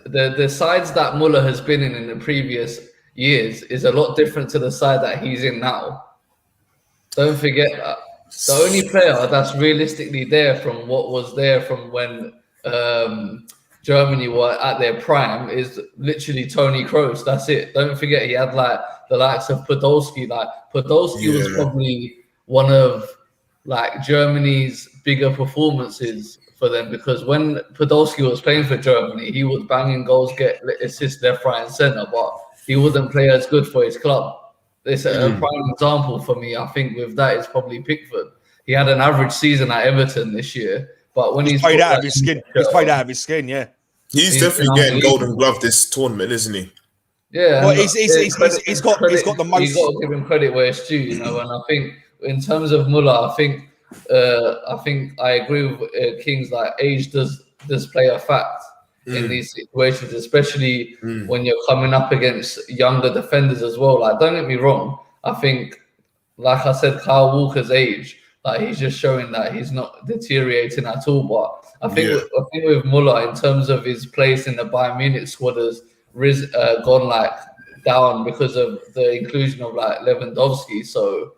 the sides that Muller has been in the previous years is a lot different to the side that he's in now. Don't forget that. The only player that's realistically there from what was there from when Germany were at their prime is literally Toni Kroos. That's it. Don't forget he had like the likes of Podolski. Like Podolski was probably one of like Germany's bigger performances for them, because when Podolski was playing for Germany, he was banging goals, get assists left, right, and centre, but he wouldn't play as good for his club. It's a prime example for me. I think with that is probably Pickford. He had an average season at Everton this year, but when he's played out of his skin, yeah. He's definitely getting Golden Glove this tournament, isn't he? Yeah, well, he's got the most. You've got to give him credit where it's due, you know. And I think in terms of Muller, I think I agree with Kingz. Like, age does play a fact in these situations, especially when you're coming up against younger defenders as well. Like, don't get me wrong, I think like I said, Kyle Walker's age. Like he's just showing that he's not deteriorating at all. But I think with Muller, in terms of his place in the Bayern Munich squad, has gone like down because of the inclusion of like Lewandowski. So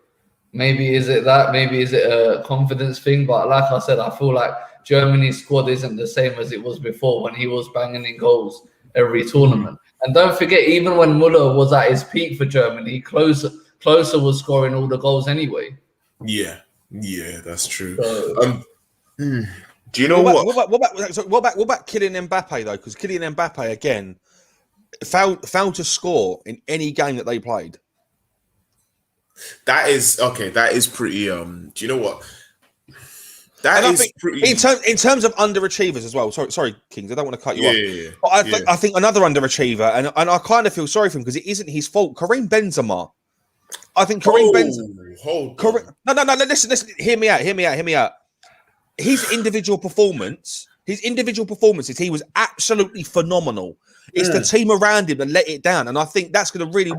maybe is it that? Maybe is it a confidence thing? But like I said, I feel like Germany's squad isn't the same as it was before when he was banging in goals every tournament. And don't forget, even when Muller was at his peak for Germany, Klose was scoring all the goals anyway. Yeah, that's true. So, do you know what about Kylian Mbappe though? Because Kylian Mbappe again failed to score in any game that they played. That is okay. That is pretty. Do you know what? That and is I think pretty. In terms of underachievers as well. Sorry, Kingz. I don't want to cut you off. Yeah. But I think another underachiever, and I kind of feel sorry for him because it isn't his fault. Karim Benzema. I think Karim Benzema. No. Listen. Hear me out. His individual performances, he was absolutely phenomenal. It's the team around him that let it down, and I think that's going to really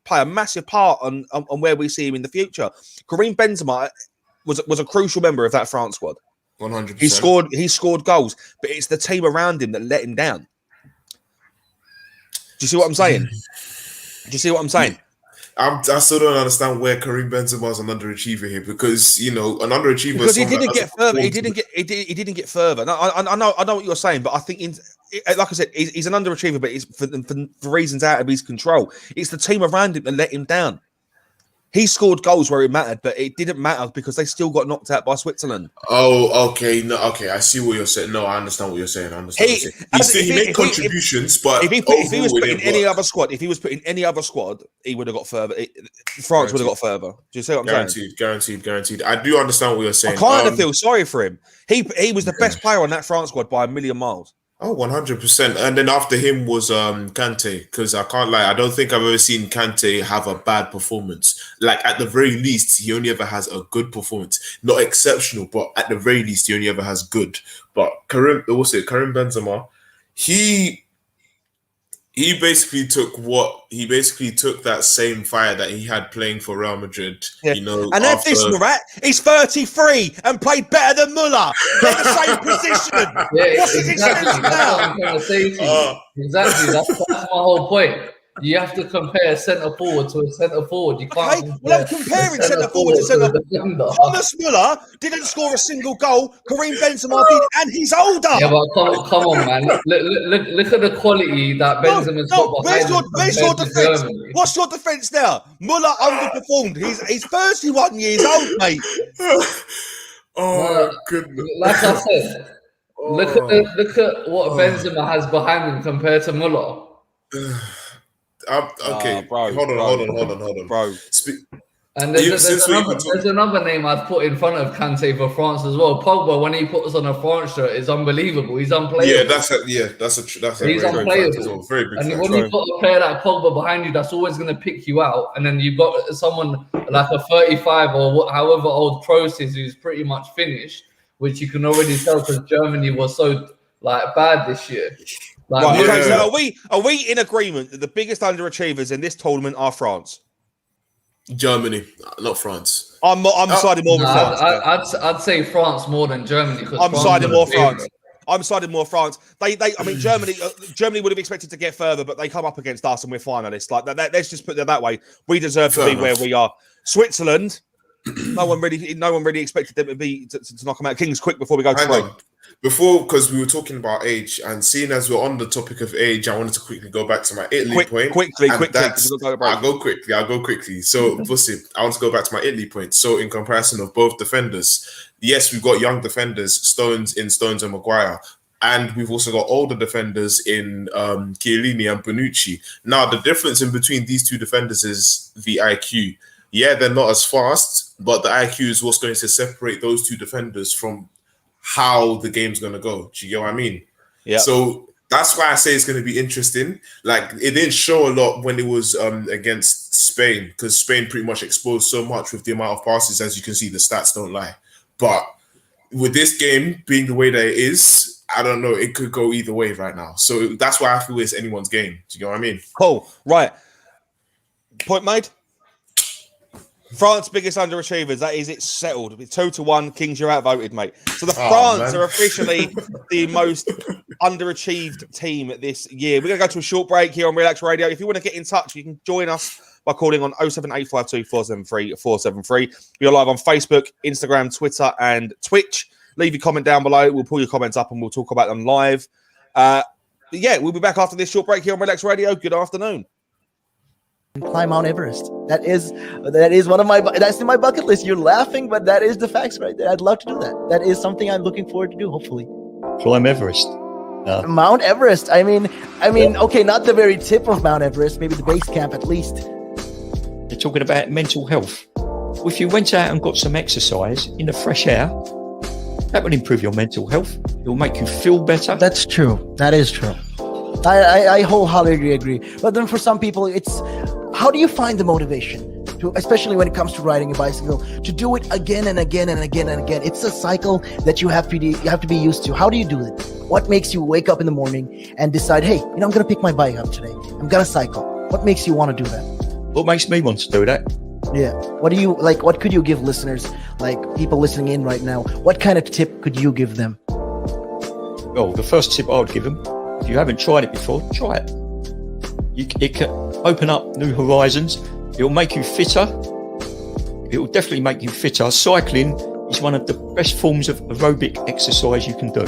play a massive part on where we see him in the future. Karim Benzema was a crucial member of that France squad. 100%. He scored goals, but it's the team around him that let him down. Do you see what I'm saying? I still don't understand where Karim Benzema is an underachiever here because an underachiever because he didn't get further. He didn't get further. No, I know what you're saying, but I think like I said, he's an underachiever, but it's for reasons out of his control. It's the team around him that let him down. He scored goals where it mattered, but it didn't matter because they still got knocked out by Switzerland. Oh, okay. No, okay. I see what you're saying. No, I understand what you're saying. He made contributions, but if he was put in any other squad, he would have got further. France would have got further. Do you see what I'm saying? Guaranteed. I do understand what you're saying. I kind of feel sorry for him. He was the best player on that France squad by a million miles. Oh, 100%. And then after him was Kante, because I can't lie, I don't think I've ever seen Kante have a bad performance. Like, at the very least, he only ever has a good performance. Not exceptional, but at the very least, he only ever has good. But Karim Benzema, he basically took that same fire that he had playing for Real Madrid. Yeah. And then this Murat, he's 33 and played better than Muller. They're the same position. Yeah, What's his excuse now? That's what I'm trying to say to you. Exactly. That's my whole point. You have to compare a centre forward to a centre forward. You can't. I'm comparing centre forward to centre forward. Thomas Muller didn't score a single goal. Karim Benzema did, and he's older. Yeah, but come on, man. Look at the quality that Benzema's got behind him. Where's your defence? What's your defence now? Muller underperformed. He's 31 years old, mate. Oh, goodness. Like I said, look at what Benzema has behind him compared to Muller. Okay, bro, hold on, bro. And there's another name I'd put in front of Kante for France as well. Pogba, when he puts on a France shirt, is unbelievable. He's unplayable. He's unplayable. Very big. And when you put a player like Pogba behind you, that's always going to pick you out. And then you've got someone like a 35 or however old Kroos is, who's pretty much finished, which you can already tell because Germany was so bad this year. So are we in agreement that the biggest underachievers in this tournament are France? Germany, not France. I'm siding more with France. I'd say France more than Germany. I'm siding more France. I mean, Germany would have expected to get further, but they come up against us and we're finalists. Like that, let's just put it that way. We deserve to be where we are. Switzerland, no one really expected them to knock them out. King's, quick before we go to break. Before, because we were talking about age, and seeing as we're on the topic of age, I wanted to quickly go back to my Italy point. Quickly. I'll go quickly. So, listen, I want to go back to my Italy point. So, in comparison of both defenders, yes, we've got young defenders, Stones and Maguire, and we've also got older defenders in Chiellini and Bonucci. Now, the difference in between these two defenders is the IQ. Yeah, they're not as fast, but the IQ is what's going to separate those two defenders from how the game's going to go. Do you get what I mean? Yeah. So that's why I say it's going to be interesting. Like, it didn't show a lot when it was against Spain, because Spain pretty much exposed so much with the amount of passes. As you can see, the stats don't lie. But with this game being the way that it is, I don't know. It could go either way right now. So that's why I feel it's anyone's game. Do you get what I mean? Cool. Right. Point made. France biggest underachievers. That is, it's settled. It's 2-1. Kingz, you're outvoted, mate. So the France are officially the most underachieved team this year. We're going to go to a short break here on Relaks Radio. If you want to get in touch, you can join us by calling on 07852 473 473. We are live on Facebook, Instagram, Twitter, and Twitch. Leave your comment down below. We'll pull your comments up and we'll talk about them live. We'll be back after this short break here on Relaks Radio. Good afternoon. Climb Mount Everest. That is one of that's in my bucket list. You're laughing, but that is the facts right there. I'd love to do that. That is something I'm looking forward to do, hopefully. Climb Everest. Mount Everest. I mean, okay, not the very tip of Mount Everest, maybe the base camp at least. They're talking about mental health. Well, if you went out and got some exercise in the fresh air, that would improve your mental health. It will make you feel better. That's true. That is true. I wholeheartedly agree. But then for some people, it's how do you find the motivation to, especially when it comes to riding a bicycle, to do it again and again and again and again? It's a cycle that you have to be used to. How do you do it? What makes you wake up in the morning and decide, hey, I'm going to pick my bike up today. I'm going to cycle. What makes you want to do that? What makes me want to do that? Yeah. What do you like? What could you give listeners, like people listening in right now? What kind of tip could you give them? Well, the first tip I would give them, if you haven't tried it before, try it. It can open up new horizons. It will make you fitter. It will definitely make you fitter. Cycling is one of the best forms of aerobic exercise you can do.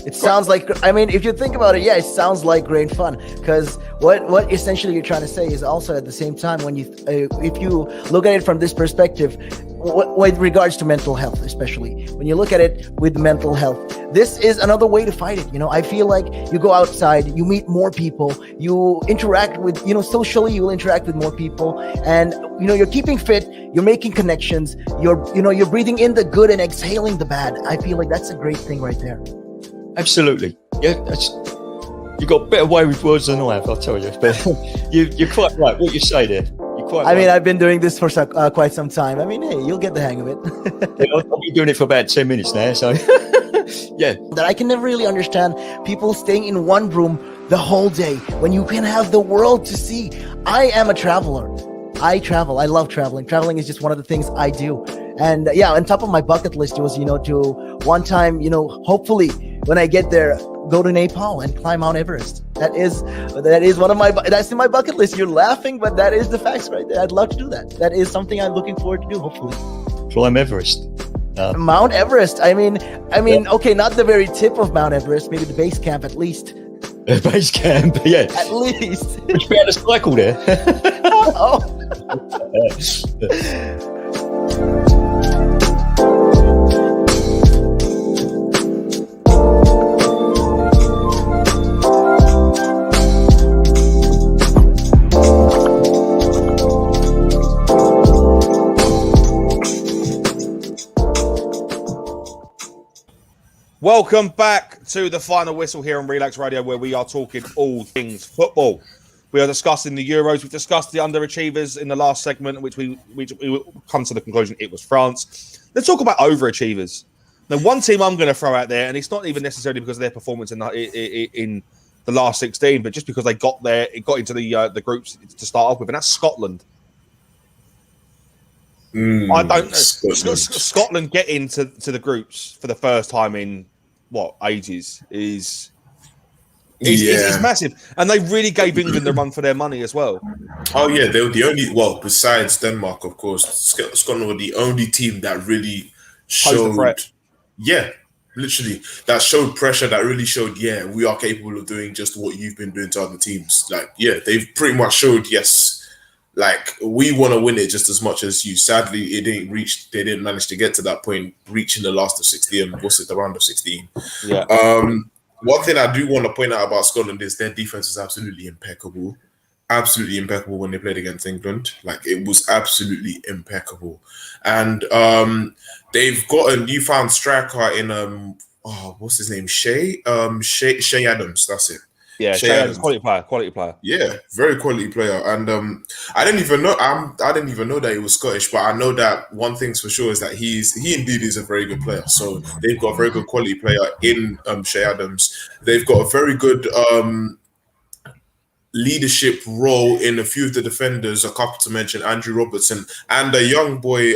It sounds like, I mean, if you think about it, yeah, it sounds like great fun. Because what essentially you're trying to say is also at the same time, when you, if you look at it from this perspective, with regards to mental health, especially when you look at it with mental health, this is another way to fight it. I feel like you go outside, you meet more people, you interact with, socially, you will interact with more people, and you're keeping fit, you're making connections, you're breathing in the good and exhaling the bad. I feel like that's a great thing right there. Absolutely. Yeah, you got a better way with words than I have, I'll tell you. But you're quite right. What you say there. I mean, I've been doing this for quite some time. I mean, hey, you'll get the hang of it. I've been doing it for about 10 minutes now, so yeah. That I can never really understand people staying in one room the whole day when you can have the world to see. I am a traveler. I travel. I love traveling. Traveling is just one of the things I do. And yeah, on top of my bucket list was, to one time, hopefully when I get there, go to Nepal and climb Mount Everest. That is one of that's in my bucket list. You're laughing, but that is the facts right there. I'd love to do that. That is something I'm looking forward to do, hopefully. Climb Everest. Mount Everest. I mean, okay, not the very tip of Mount Everest, maybe the base camp at least. Base camp, yeah. At least. Would you be able to cycle there? Oh. Welcome back to the final whistle here on Relaks Radio, where we are talking all things football. We are discussing the Euros. We've discussed the underachievers in the last segment, which we come to the conclusion it was France. Let's talk about overachievers. Now, one team I'm going to throw out there, and it's not even necessarily because of their performance in the last 16, but just because they got into the groups to start off with, and that's Scotland. I don't know. Scotland get into the groups for the first time in ages is massive, and they really gave England the run for their money as well. Oh yeah, they were the only. Well, besides Denmark, of course, Scotland were the only team that really showed. Yeah, literally, that showed pressure. That really showed. Yeah, we are capable of doing just what you've been doing to other teams. Like, yeah, they've pretty much showed. Yes. Like, we want to win it just as much as you. Sadly, they didn't manage to get to that point, reaching the last of 16. The round of 16. Yeah. One thing I do want to point out about Scotland is their defense is absolutely impeccable. Absolutely impeccable when they played against England. Like, it was absolutely impeccable. And they've got a newfound striker in, what's his name? Shay Adams, that's it. Yeah, Shay Adams, quality player. Yeah, very quality player. And I didn't even know that he was Scottish, but I know that one thing's for sure is that he indeed is a very good player. So they've got a very good quality player in Shay Adams. They've got a very good leadership role in a few of the defenders. A couple to mention, Andrew Robertson and a young boy,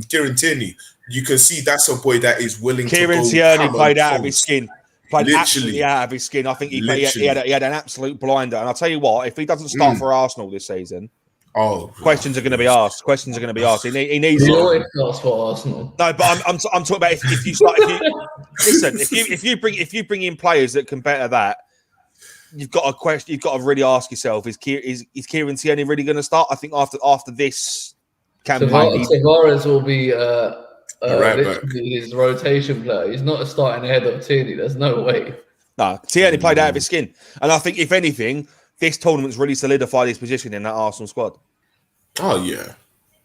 Kieran Tierney. You can see that's a boy that is willing Kieran to go. Tierney played out of his skin. Played Literally. absolutely out of his skin. I think he had an absolute blinder. And I'll tell you what, if he doesn't start for Arsenal this season, questions are going to be asked. Questions are going to be asked. He needs. He always starts for Arsenal. No, but I'm talking about if you start. If you bring in players that can better that, you've got a question. You've got to really ask yourself: Is Kieran Tierney really going to start? I think after this campaign, Tavares will be right back. his rotation player. He's not starting ahead of Tierney. There's no way. No, Tierney played out of his skin, and I think if anything, this tournament's really solidified his position in that Arsenal squad. Oh yeah,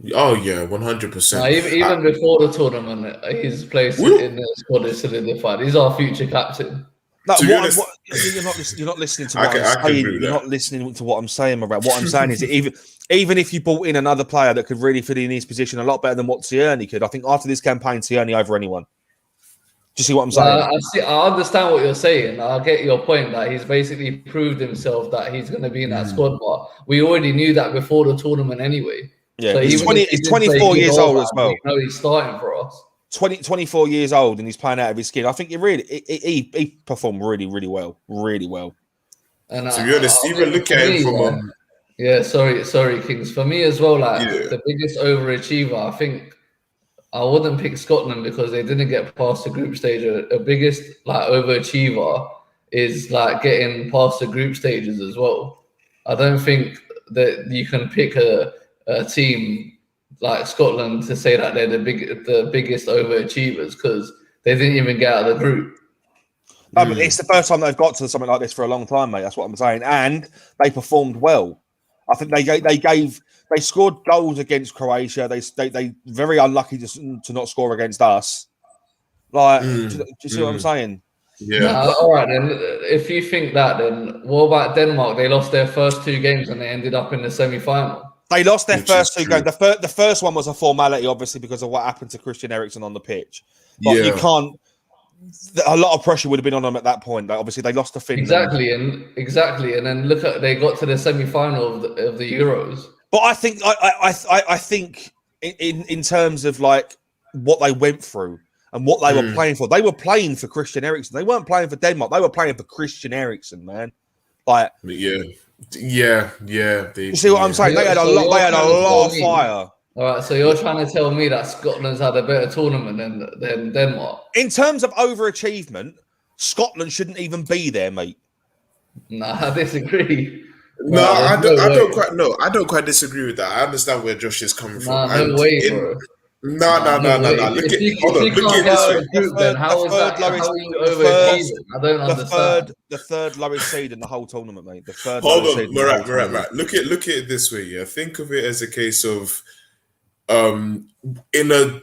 100%. Even before the tournament, his place in the squad is solidified. He's our future captain. No, you're not listening to what I'm saying. You're not listening to what I'm saying about what I'm saying is that even if you brought in another player that could really fit in his position a lot better than what Tierney could, I think after this campaign, Tierney over anyone. Do you see what I'm saying? I understand what you're saying. I get your point that he's basically proved himself that he's going to be in that squad, but we already knew that before the tournament anyway. Yeah, so he's 24 years old as well. He's starting for us. 24 years old and he's playing out of his skin. I think he performed really, really well. Really well. And to be honest, even look at him from sorry, Kings. For me as well, the biggest overachiever, I think I wouldn't pick Scotland because they didn't get past the group stage. A biggest overachiever is getting past the group stages as well. I don't think that you can pick a team like Scotland to say that they're the biggest overachievers because they didn't even get out of the group. No, but it's the first time they've got to something like this for a long time, mate. That's what I'm saying. And they performed well. I think they scored goals against Croatia. They very unlucky to not score against us. Do you see what I'm saying? Yeah. All right, then. If you think that, then what about Denmark? They lost their first two games and they ended up in the semi-final. They lost their first two games. The first one was a formality, obviously, because of what happened to Christian Eriksen on the pitch. But you can't. A lot of pressure would have been on them at that point. Obviously, they lost to Finland. Exactly, and then look at they got to the semi-final of the Euros. But I think in terms of what they went through and what they were playing for, they were playing for Christian Eriksen. They weren't playing for Denmark. They were playing for Christian Eriksen, man. Yeah. You see what I'm saying? They had a lot of fire. All right, so you're trying to tell me that Scotland's had a better tournament than Denmark? In terms of overachievement, Scotland shouldn't even be there, mate. Nah, I disagree. No, I don't quite disagree with that. I understand where Josh is coming from. No way, bro. No. Look at this way. Then how are you overachieving? I don't understand. The third lowest seed in the whole tournament, mate. The third. Hold on, Murat. Look at it this way. Yeah, think of it as a case of, in a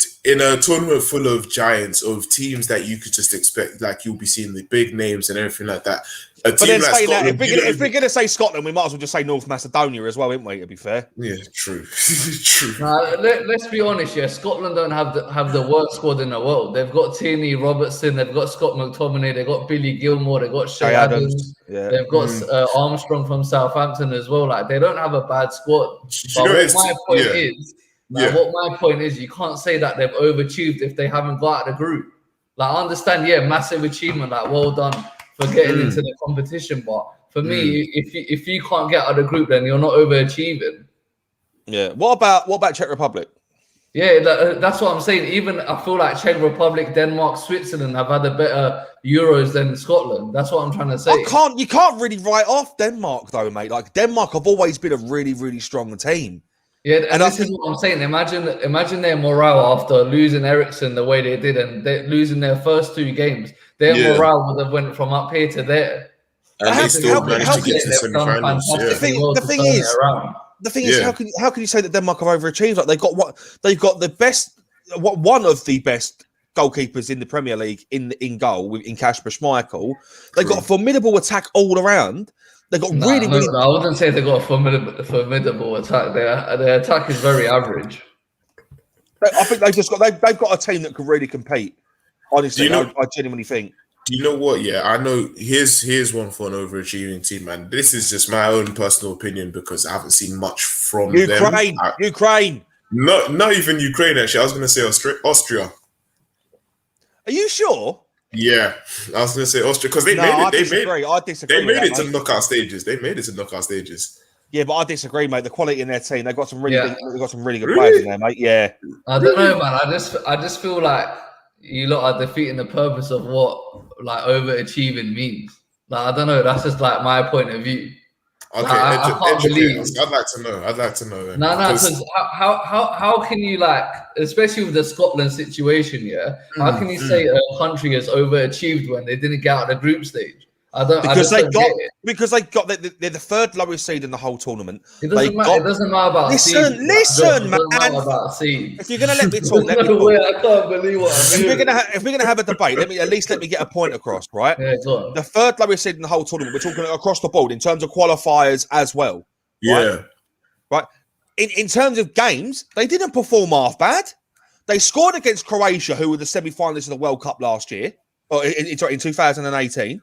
tournament full of giants, of teams that you could just expect, you'll be seeing the big names and everything like that. But then saying that, if we're going to say Scotland, we might as well just say North Macedonia as well, ain't we? To be fair. Yeah, true. True. Let's be honest. Yeah, Scotland don't have the worst squad in the world. They've got Tierney, Robertson, they've got Scott McTominay, they've got Billy Gilmore, they've got Shea Adams, they've got Armstrong from Southampton as well. They don't have a bad squad. What my point is, you can't say that they've overachieved if they haven't got out of the group. I understand, massive achievement, well done for getting into the competition. But for me, if you can't get out of the group, then you're not overachieving. Yeah. What about Czech Republic? Yeah, that's what I'm saying. Even I feel like Czech Republic, Denmark, Switzerland have had a better Euros than Scotland. That's what I'm trying to say. You can't really write off Denmark though, mate. Denmark have always been a really, really strong team. Yeah, and this is what I'm saying. Imagine their morale after losing Eriksen the way they did and losing their first two games. Their morale would have went from up here to there. And they still managed to get to the semi-finals. The thing is, how can you say that Denmark have overachieved? They've got the best, one of the best goalkeepers in the Premier League in goal in Kasper Schmeichel. They've got a formidable attack all around. They got really. I wouldn't say they got a formidable attack. Their attack is very average. I think they've got a team that can really compete. Honestly, I genuinely think. You know what? Yeah, I know. Here's one for an overachieving team, man. This is just my own personal opinion because I haven't seen much from them. Ukraine. Not even Ukraine. Actually, I was going to say Austria. Are you sure? Yeah, I was going to say Austria because they I made it. disagree. I disagree. They made it to mate. knockout stages. They made it to knockout stages. Yeah, but I disagree, mate. The quality in their team, they've got some really good Really? players in there, mate. Yeah. I don't know, man. I just feel like you lot are defeating the purpose of what like overachieving means. Like I don't know. That's just like my point of view. Okay, I can't believe. I'd like to know. Then. No, because how can you like, especially with the Scotland situation, yeah? How can you say a country has overachieved when they didn't get out of the group stage? Because they're the third lowest seed in the whole tournament. It doesn't matter. It doesn't matter about listen, man. If you're gonna let me talk, I can't believe what I'm doing. If we're gonna have a debate, let me get a point across, right? Yeah, go on. The third lowest seed in the whole tournament. We're talking across the board in terms of qualifiers as well. Yeah. Right. In terms of games, they didn't perform half bad. They scored against Croatia, who were the semi-finalists of the World Cup last year, or in 2018.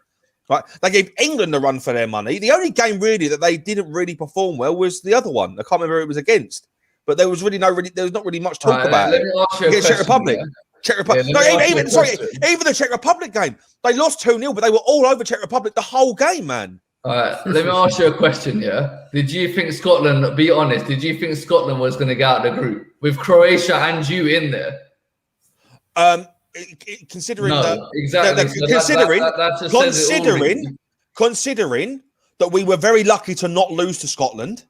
Right, they gave England a run for their money. The only game really that they didn't really perform well was the other one. I can't remember who it was against, but there was not really much talk about it. Against Czech Republic. Czech Republic. Even the Czech Republic game, they lost 2-0, but they were all over Czech Republic the whole game, man. All right, let me ask you a question. Yeah, did you think Scotland? Be honest. Did you think Scotland was going to get out of the group with Croatia and you in there? Considering that we were very lucky to not lose to Scotland.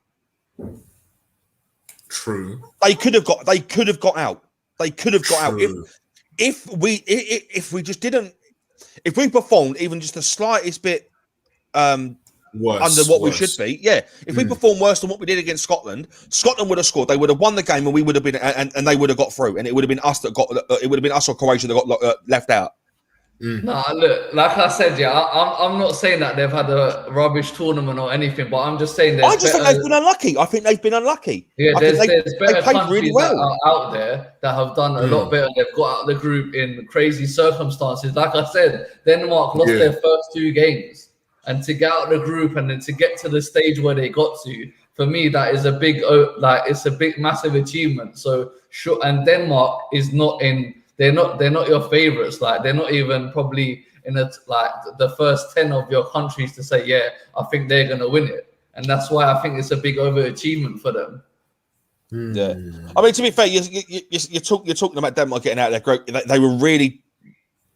True. They could have got out. If we performed even just the slightest bit under what we should be, if we performed worse than what we did against Scotland would have scored. They would have won the game, and we would have been, and they would have got through, and it would have been us that got. It would have been us or Croatia that got left out. Nah, look, like I said, I'm not saying that they've had a rubbish tournament or anything, but I'm just saying I just think they've been unlucky. Yeah, there's better countries really well that are out there that have done a lot better. They've got out of the group in crazy circumstances. Like I said, Denmark lost their first 2 games. And to get out of the group and then to get to the stage where they got to, for me, that is a big, it's a big, massive achievement. So, sure, and Denmark is not in. They're not your favorites. Like they're not even probably in the first 10 of your countries to say, yeah, I think they're gonna win it. And that's why I think it's a big overachievement for them. Yeah, I mean, to be fair, you're talking about Denmark getting out of their group. They were really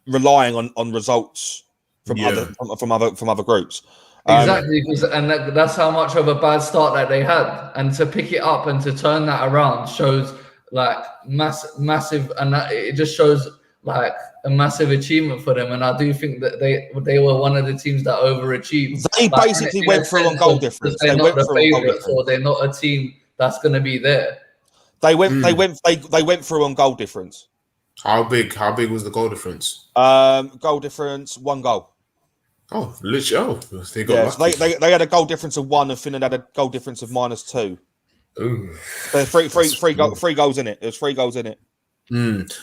relying on results from other groups. Exactly, and that's how much of a bad start that they had, and to pick it up and to turn that around shows like massive, and that it just shows like a massive achievement for them. And I do think that they were one of the teams that overachieved. They basically went through on goal difference. They're not the favourites, or they're not a team that's going to be there. They went through on goal difference. How big was the goal difference? Goal difference, 1 goal. Oh, literally. Oh, they got lucky. They had a goal difference of 1, and Finland had a goal difference of -2. Ooh. There's three goals in it. There's 3 goals in it.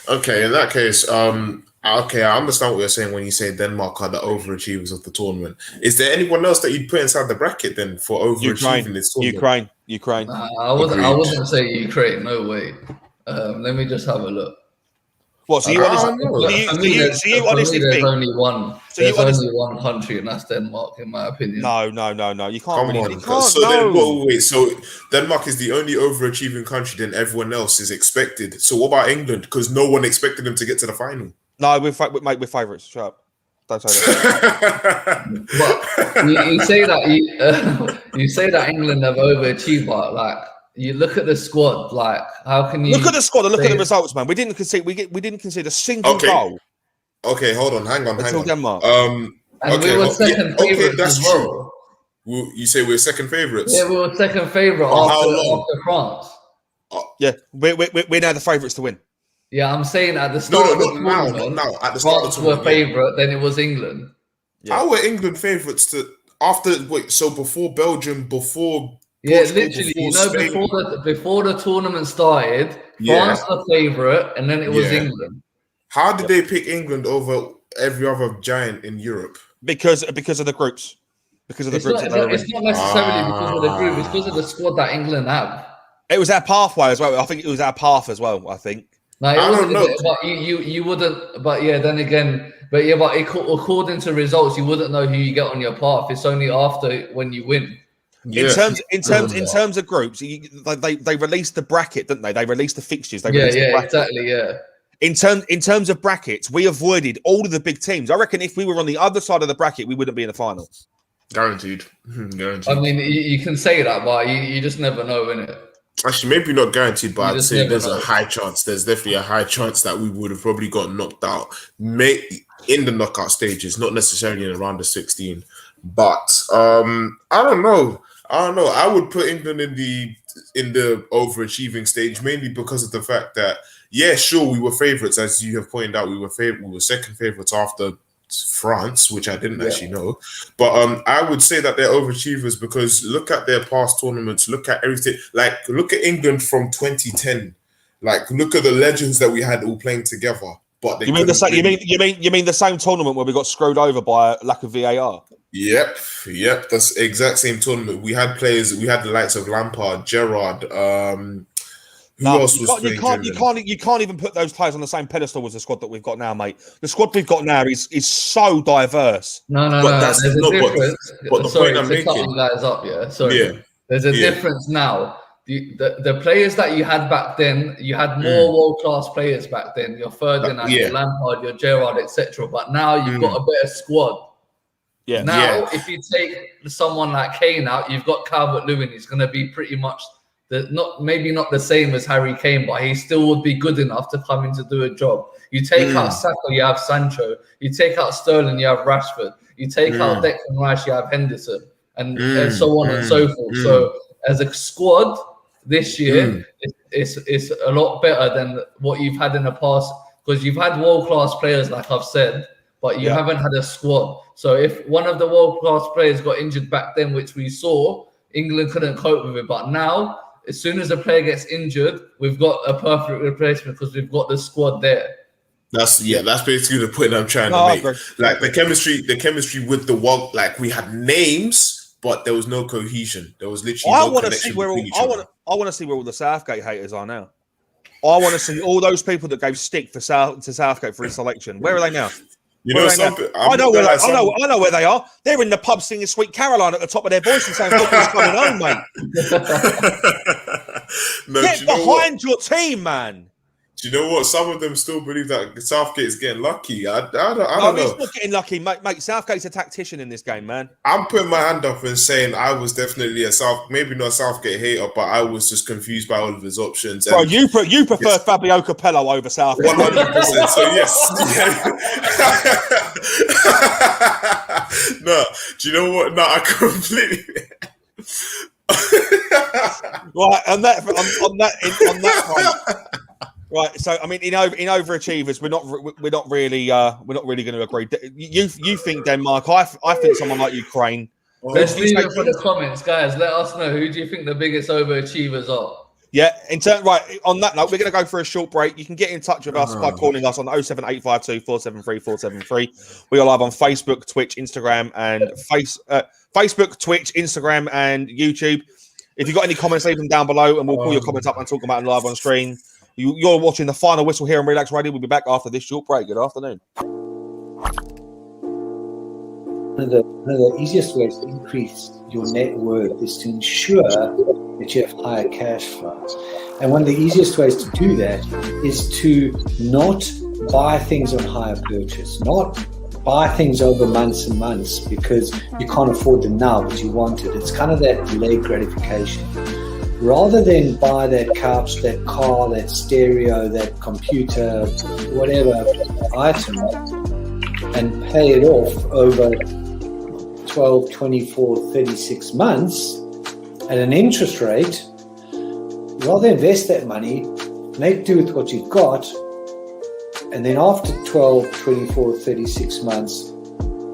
Okay, in that case, okay, I understand what you're saying when you say Denmark are the overachievers of the tournament. Is there anyone else that you'd put inside the bracket then for overachieving this tournament? Ukraine. I wouldn't say Ukraine. No way. Let me just have a look. What? So you honestly think there's only one? There's only one country, and that's Denmark, in my opinion. No. You can't. So Denmark is the only overachieving country. Then everyone else is expected. So what about England? Because no one expected them to get to the final. No, we're favourites. Shut up. Don't say that. But you say that you say that England have overachieved, but like. You look at the squad, like how can you look at the squad and look at the results, man? We didn't concede a single goal. Okay, hold on, hang on. Denmark. And we were second favourites as well. You say we're second favourites? Yeah, we were second favourite after France. Yeah, we're now the favourites to win. Yeah, I'm saying at the start of the tournament, at the start France were favourite, then it was England. Yeah. How were England favourites before Belgium, before? Yeah, literally, before the tournament started, France the favourite, and then it was England. How did they pick England over every other giant in Europe? Because of the groups. Because of the It's groups. not necessarily because of the group. It's because of the squad that England have. It was our pathway as well. I think it was our path as well. I think. No, it I wasn't. don't know. But you wouldn't. But yeah, then again. But according to results, you wouldn't know who you get on your path. It's only after when you win. Yeah. In terms of groups, they released the bracket, didn't they? They released the fixtures. The bracket. Exactly. Yeah. In terms of brackets, we avoided all of the big teams. I reckon if we were on the other side of the bracket, we wouldn't be in the final. Guaranteed. I mean, you can say that, but you just never know, innit? Actually, maybe not guaranteed, but I'd say there's know. a high chance. There's definitely a high chance that we would have probably got knocked out in the knockout stages, not necessarily in around the 16. But I don't know. I would put England in the overachieving stage, mainly because of the fact that, yeah, sure, we were favourites, as you have pointed out. We were second favourites after France, which I didn't actually know. But I would say that they're overachievers because look at their past tournaments, look at everything. Like, look at England from 2010. Like, look at the legends that we had all playing together. But you mean the same tournament where we got screwed over by a lack of VAR? Yep. That's the exact same tournament. We had players. We had the likes of Lampard, Gerrard. Who else was playing? You can't even put those players on the same pedestal as the squad that we've got now, mate. The squad we've got now is so diverse. No. There's a difference. But the sorry, point I'm to cut making, you guys up. Yeah. Sorry. Yeah. There's a difference now. The players that you had back then, you had more world-class players back then. Your Ferdinand, your Lampard, your Gerrard, etc. But now you've got a better squad. Yeah. Now, if you take someone like Kane out, you've got Calvert-Lewin. He's going to be pretty much maybe not the same as Harry Kane, but he still would be good enough to come in to do a job. You take out Saka, you have Sancho. You take out Sterling, you have Rashford. You take out Declan Rice, you have Henderson, and so on and so forth. So as a squad this year, it's a lot better than what you've had in the past because you've had world-class players, like I've said, but you haven't had a squad. So if one of the world-class players got injured back then, which we saw, England couldn't cope with it. But now, as soon as a player gets injured, we've got a perfect replacement because we've got the squad there. That's basically the point I'm trying to make. Like the chemistry with the world, like we had names, but there was no cohesion. There was literally no connection between each other. I want to see where all the Southgate haters are now. I want to see all those people that gave stick to Southgate for his selection. Where are they now? You know something? I know where they are. They're in the pub singing "Sweet Caroline" at the top of their voice and saying, "Football's coming home, mate." Get behind your team, man. Do you know what? Some of them still believe that Southgate's getting lucky. I don't know. He's not getting lucky, mate. Southgate's a tactician in this game, man. I'm putting my hand up and saying I was definitely maybe not a Southgate hater, but I was just confused by all of his options. Bro, you prefer Fabio Capello over Southgate. 100%. So yes. No, do you know what? No, I completely. Right, on that point. Right, so I mean, in overachievers, we're not really going to agree. You think Denmark? I think someone like Ukraine. Let's leave it for the comments, guys. Let us know who do you think the biggest overachievers are. Yeah, on that note, we're going to go for a short break. You can get in touch with us by calling us on 07852 473 473. We are live on Facebook, Twitch, Instagram, and Facebook, Twitch, Instagram, and YouTube. If you've got any comments, leave them down below, and we'll pull your comments up and talk about them live on screen. You're watching the final whistle here on Relaks Radio. We'll be back after this short break. Good afternoon. One of the easiest ways to increase your net worth is to ensure that you have higher cash flows. And one of the easiest ways to do that is to not buy things on hire purchase, not buy things over months and months because you can't afford them now, but you want it. It's kind of that delayed gratification. Rather than buy that couch, that car, that stereo, that computer, whatever item, and pay it off over 12, 24, 36 months at an interest rate, rather invest that money, make do with what you've got, and then after 12, 24, 36 months,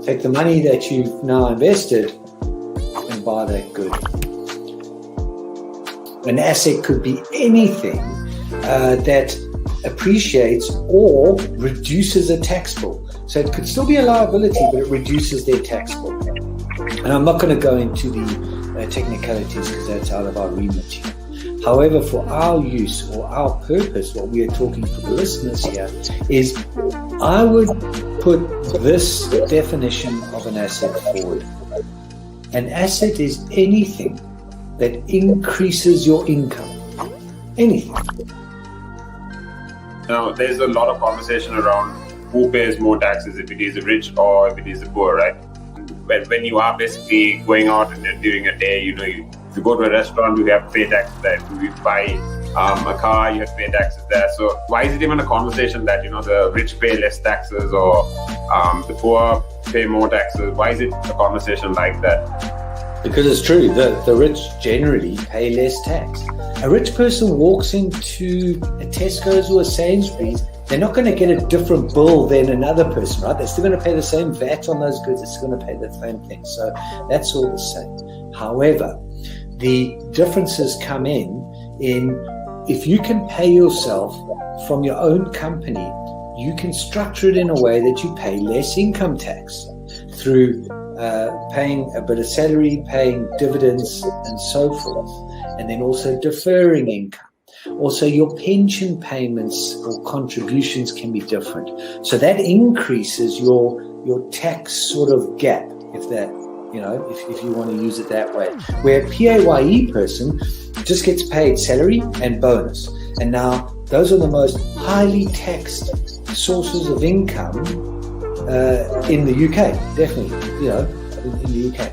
take the money that you've now invested and buy that good. An asset could be anything that appreciates or reduces a tax bill. So it could still be a liability, but it reduces their tax bill. And I'm not going to go into the technicalities because that's out of our remit here. However, for our use or our purpose, what we are talking for the listeners here is I would put this definition of an asset forward. An asset is anything that increases your income. Anything. Now, there's a lot of conversation around who pays more taxes, if it is the rich or if it is the poor, right? When you are basically going out and during a day, if you go to a restaurant, you have to pay taxes there. If you buy a car, you have to pay taxes there. So why is it even a conversation that, the rich pay less taxes or the poor pay more taxes? Why is it a conversation like that? Because it's true, the rich generally pay less tax. A rich person walks into a Tesco's or a Sainsbury's, they're not going to get a different bill than another person, right? They're still going to pay the same VAT on those goods. They're still going to pay the same thing. So that's all the same. However, the differences come in if you can pay yourself from your own company, you can structure it in a way that you pay less income tax through paying a bit of salary, paying dividends and so forth, and then also deferring income. Also, your pension payments or contributions can be different. So that increases your tax sort of gap, if that, if you want to use it that way. Where a PAYE person just gets paid salary and bonus. And now those are the most highly taxed sources of income in the UK, definitely, in the UK.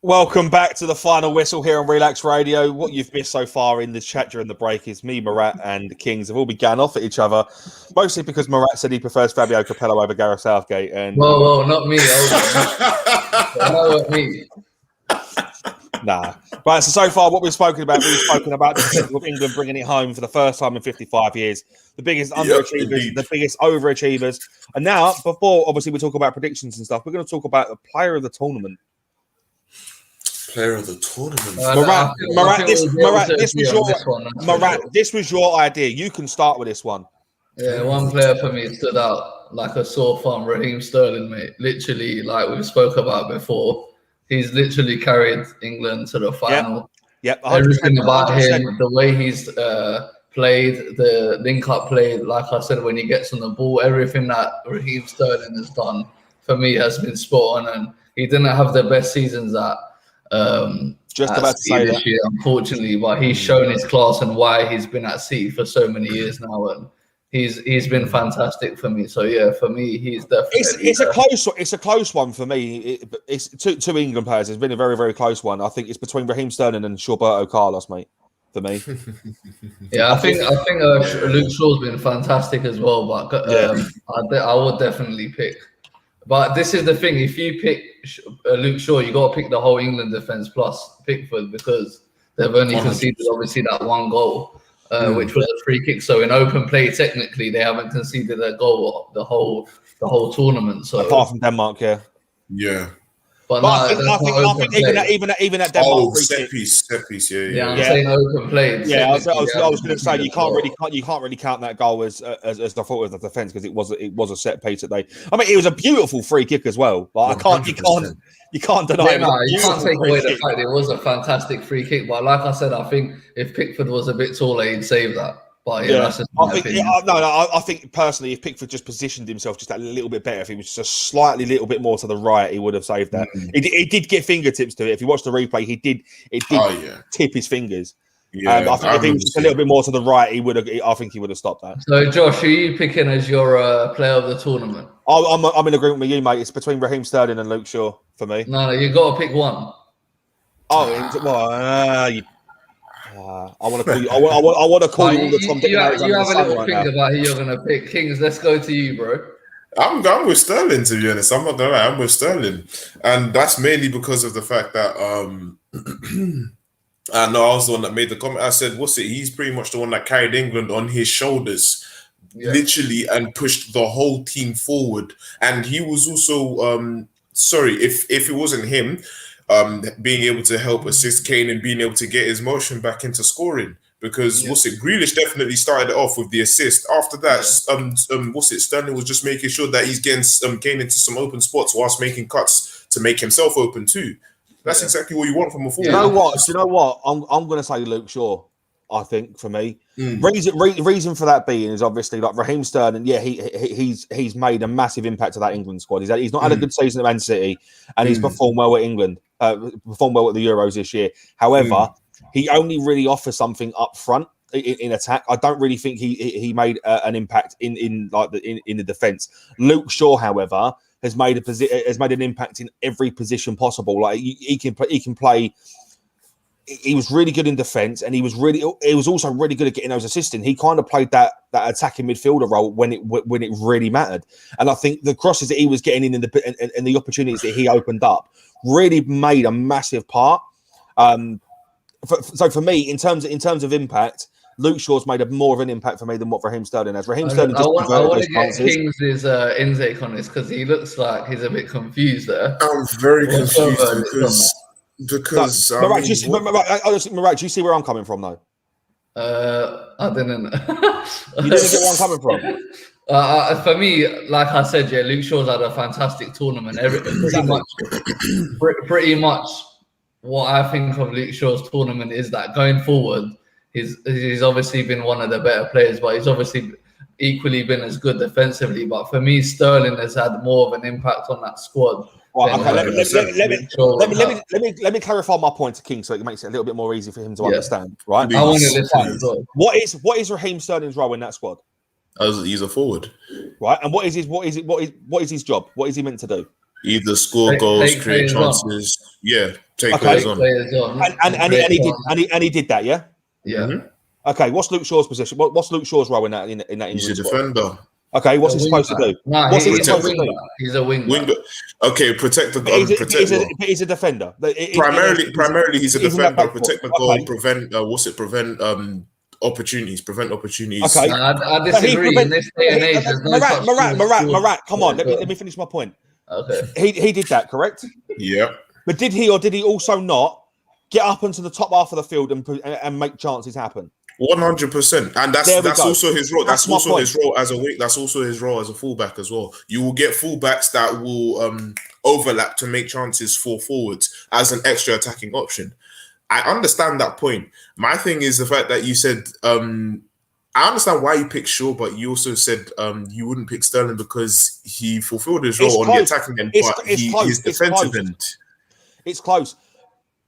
Welcome back to the final whistle here on Relaks Radio. What you've missed so far in the chat during the break is me, Murat, and the Kingz have all been going off at each other, mostly because Murat said he prefers Fabio Capello over Gareth Southgate. And Well, not me. Not me. Nah. Right, so far what we've spoken about the potential of England bringing it home for the first time in 55 years. The biggest underachievers, the biggest overachievers. And now, before obviously we talk about predictions and stuff, we're going to talk about the player of the tournament. Player of the tournament. Murat, this was your idea. You can start with this one. Yeah, one player for me stood out like a sore thumb, Raheem Sterling, mate. Literally, like we spoke about before, he's literally carried England to the final. Yep. Everything about him, the way he's played, the link-up play, like I said, when he gets on the ball, everything that Raheem Sterling has done for me has been spot on. And he didn't have the best seasons just about to say that year, unfortunately, but he's shown his class and why he's been at City for so many years now, and he's been fantastic for me. So yeah, for me, he's definitely it's a close one for me. It's two England players. It's been a very, very close one. I think it's between Raheem Sterling and Roberto Carlos, mate. For me, yeah, I think Luke Shaw's been fantastic as well, but I would definitely pick. But this is the thing: if you pick Luke Shaw, you got to pick the whole England defense plus Pickford, because they've only conceded obviously that one goal, which was a free kick. So in open play, technically, they haven't conceded a goal the whole tournament. So apart from Denmark, yeah. But I think even at Denmark, set piece, yeah. I'm saying open play. Yeah, I was going to say you can't really count that goal as the fault of the defence, because it was a set piece that they. I mean, it was a beautiful free kick as well. But you can't deny it. You can't take away the fact it was a fantastic free kick. But like I said, I think if Pickford was a bit taller, he'd save that. But that's just my opinion. I think personally, if Pickford just positioned himself just a little bit better, if he was just a slightly little bit more to the right, he would have saved that. He did get fingertips to it. If you watch the replay, he did tip his fingers. Yeah, I think if he was just a little bit more to the right, I think he would have stopped that. So, Josh, who are you picking as your player of the tournament? I'm in agreement with you, mate. It's between Raheem Sterling and Luke Shaw for me. No, you got to pick one. I want to call you. I want to call you all the Tom, Dick, and Harry. You have a little think about who you're going to pick. Kingz, let's go to you, bro. I'm going with Sterling, to be honest. I'm not going to lie. I'm with Sterling. And that's mainly because of the fact that No, I was the one that made the comment. I said, "What's it? He's pretty much the one that carried England on his shoulders, literally, and pushed the whole team forward." And he was also, sorry, if it wasn't him, being able to help assist Kane and being able to get his motion back into scoring. Because Grealish definitely started it off with the assist. After that, Sterling was just making sure that he's getting Kane into some open spots whilst making cuts to make himself open too. That's exactly what you want from a forward. You know what? I'm going to say Luke Shaw. I think for me, reason for that being is obviously like Raheem Sterling. Yeah, he's made a massive impact to that England squad. He's not had a good season at Man City, and he's performed well at England. Performed well at the Euros this year. However, he only really offers something up front in attack. I don't really think he made an impact in the defence. Luke Shaw, however, has made an impact in every position possible. Like he can play. He was really good in defence, and he was also really good at getting those assists in. He kind of played that attacking midfielder role when it really mattered. And I think the crosses that he was getting in and the opportunities that he opened up really made a massive part. So for me, in terms of impact, Luke Shaw's made more of an impact for me than what Raheem Sterling has. Raheem Sterling just converted those chances. King's intake on this because he looks like he's a bit confused there. I'm very confused because Murat, do you see where I'm coming from though? I didn't. You didn't get where I'm coming from. For me, like I said, Luke Shaw's had a fantastic tournament. Pretty much what I think of Luke Shaw's tournament is that going forward, he's obviously been one of the better players, but he's obviously equally been as good defensively. But for me, Sterling has had more of an impact on that squad. Right, okay, let me clarify my point to King so it makes it a little bit more easy for him to understand. Right? I want to listen as well. What is Raheem Sterling's role in that squad? He's a forward, right? And what is his job? What is he meant to do? Either score goals, create chances. Take players on. And he did that, yeah. Yeah. Mm-hmm. Okay, what's Luke Shaw's position? What's Luke Shaw's role in that? He's a defender. Okay, what's he supposed to do? No, what's he's a winger. He's a winger. Okay, protect the goal. He's a defender. Primarily, he's a defender. Protect the goal. Prevent opportunities. Prevent opportunities. Okay, I disagree. In this day and age, there's no Murat. Come on, let me finish my point. Okay. He did that, correct? Yeah. But did he also not get up into the top half of the field and make chances happen? 100%, and that's also his role. That's also his role as a wing. That's also his role as a fullback as well. You will get fullbacks that will overlap to make chances for forwards as an extra attacking option. I understand that point. My thing is the fact that you said I understand why you picked Shaw, but you also said you wouldn't pick Sterling because he fulfilled his role on the attacking end, but his defensive end. It's close.